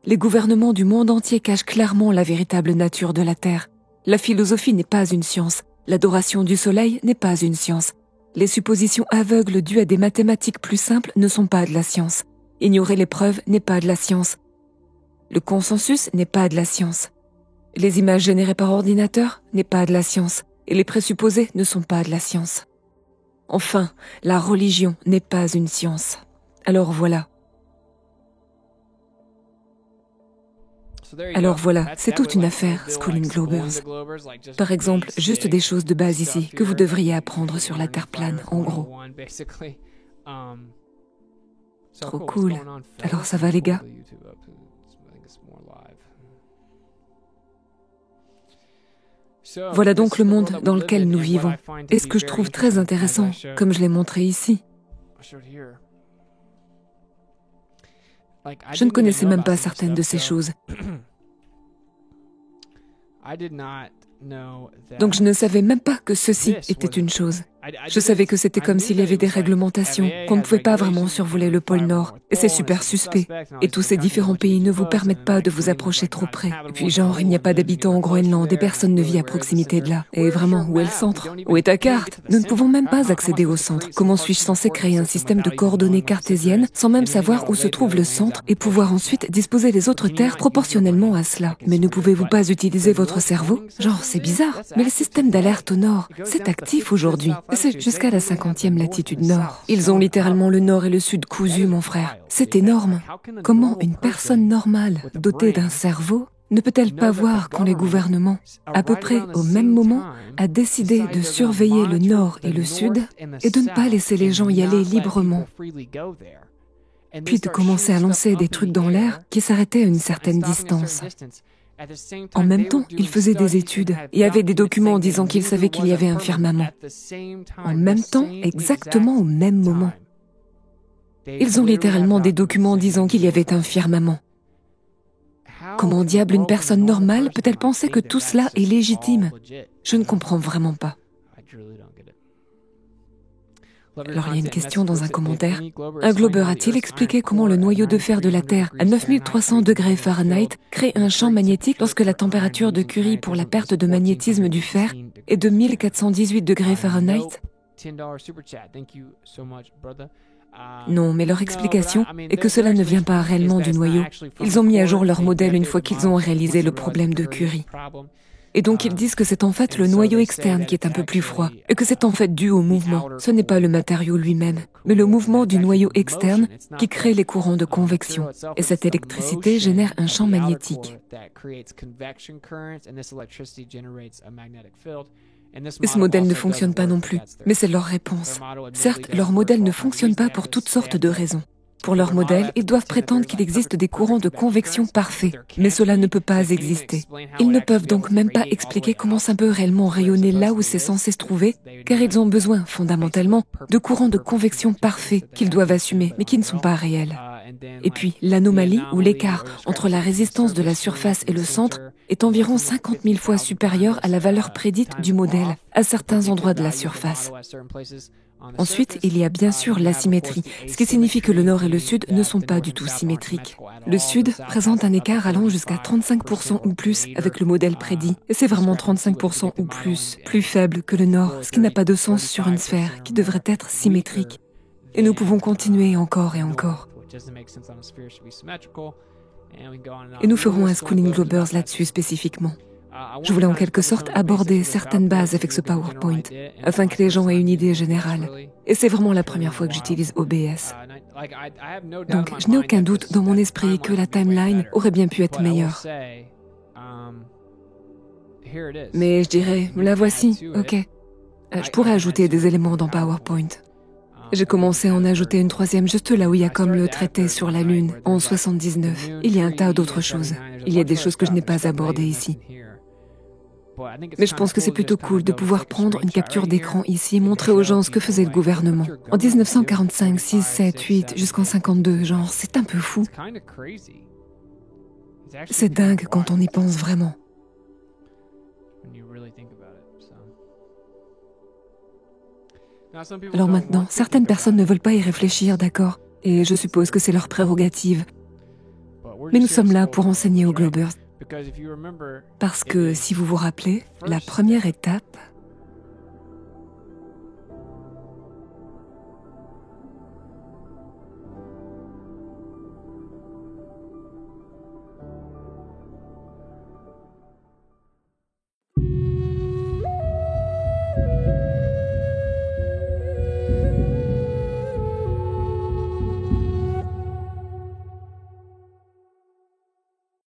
A: Les gouvernements du monde entier cachent clairement la véritable nature de la Terre. La philosophie n'est pas une science. L'adoration du soleil n'est pas une science. Les suppositions aveugles dues à des mathématiques plus simples ne sont pas de la science. Ignorer les preuves n'est pas de la science. Le consensus n'est pas de la science. Les images générées par ordinateur n'est pas de la science. Et les présupposés ne sont pas de la science. Enfin, la religion n'est pas une science. Alors voilà. Alors voilà, c'est toute une affaire, Schooling Globers. Par exemple, juste des choses de base ici, que vous devriez apprendre sur la Terre plane, en gros. Trop cool. Alors ça va les gars ? Voilà donc le monde dans lequel nous vivons. Et ce que je trouve très intéressant, comme je l'ai montré ici. Je ne connaissais même pas certaines de ces choses. Donc je ne savais même pas que ceci était une chose. Je savais que c'était comme s'il y avait des réglementations, qu'on ne pouvait pas vraiment survoler le pôle Nord. Et c'est super suspect. Et tous ces différents pays ne vous permettent pas de vous approcher trop près. Et puis genre, il n'y a pas d'habitants au Groenland et personne ne vit à proximité de là. Et vraiment, où est le centre ? Où est ta carte ? Nous ne pouvons même pas accéder au centre. Comment suis-je censé créer un système de coordonnées cartésiennes sans même savoir où se trouve le centre et pouvoir ensuite disposer les autres terres proportionnellement à cela ? Mais ne pouvez-vous pas utiliser votre cerveau ? Genre, c'est bizarre. Mais le système d'alerte au Nord, c'est actif aujourd'hui. C'est jusqu'à la 50e latitude nord. Ils ont littéralement le nord et le sud cousus, mon frère. C'est énorme. Comment une personne normale, dotée d'un cerveau, ne peut-elle pas voir quand les gouvernements, à peu près au même moment, a décidé de surveiller le nord et le sud et de ne pas laisser les gens y aller librement, puis de commencer à lancer des trucs dans l'air qui s'arrêtaient à une certaine distance. En même temps, ils faisaient des études et avaient des documents disant qu'ils savaient qu'il y avait un firmament. En même temps, exactement au même moment. Ils ont littéralement des documents disant qu'il y avait un firmament. Comment diable une personne normale peut-elle penser que tout cela est légitime ? Je ne comprends vraiment pas. Alors il y a une question dans un commentaire. Un glober a-t-il expliqué comment le noyau de fer de la Terre à 9300 degrés Fahrenheit crée un champ magnétique lorsque la température de Curie pour la perte de magnétisme du fer est de 1418 degrés Fahrenheit ? Non, mais leur explication est que cela ne vient pas réellement du noyau. Ils ont mis à jour leur modèle une fois qu'ils ont réalisé le problème de Curie. Et donc ils disent que c'est en fait le noyau externe qui est un peu plus froid, et que c'est en fait dû au mouvement. Ce n'est pas le matériau lui-même, mais le mouvement du noyau externe qui crée les courants de convection. Et cette électricité génère un champ magnétique. Et ce modèle ne fonctionne pas non plus, mais c'est leur réponse. Certes, leur modèle ne fonctionne pas pour toutes sortes de raisons. Pour leur modèle, ils doivent prétendre qu'il existe des courants de convection parfaits, mais cela ne peut pas exister. Ils ne peuvent donc même pas expliquer comment ça peut réellement rayonner là où c'est censé se trouver, car ils ont besoin, fondamentalement, de courants de convection parfaits qu'ils doivent assumer, mais qui ne sont pas réels. Et puis, l'anomalie ou l'écart entre la résistance de la surface et le centre est environ 50 000 fois supérieur à la valeur prédite du modèle à certains endroits de la surface. Ensuite, il y a bien sûr l'asymétrie, ce qui signifie que le nord et le sud ne sont pas du tout symétriques. Le sud présente un écart allant jusqu'à 35% ou plus avec le modèle prédit, et c'est vraiment 35% ou plus faible que le nord, ce qui n'a pas de sens sur une sphère qui devrait être symétrique. Et nous pouvons continuer encore et encore. Et nous ferons un Schooling Globers là-dessus spécifiquement. Je voulais en quelque sorte aborder certaines bases avec ce PowerPoint, afin que les gens aient une idée générale. Et c'est vraiment la première fois que j'utilise OBS. Donc, je n'ai aucun doute dans mon esprit que la timeline aurait bien pu être meilleure. Mais je dirais, la voici, ok. Je pourrais ajouter des éléments dans PowerPoint. J'ai commencé à en ajouter une troisième juste là où il y a comme le traité sur la Lune, en 79. Il y a un tas d'autres choses. Il y a des choses que je n'ai pas abordées ici. Mais je pense que c'est plutôt cool de pouvoir prendre une capture d'écran ici et montrer aux gens ce que faisait le gouvernement. En 1945, 6, 7, 8, jusqu'en 52, genre, c'est un peu fou. C'est dingue quand on y pense vraiment. Alors maintenant, certaines personnes ne veulent pas y réfléchir, d'accord? Et je suppose que c'est leur prérogative. Mais nous sommes là pour enseigner aux Globers. Parce que, si vous vous rappelez, la première étape,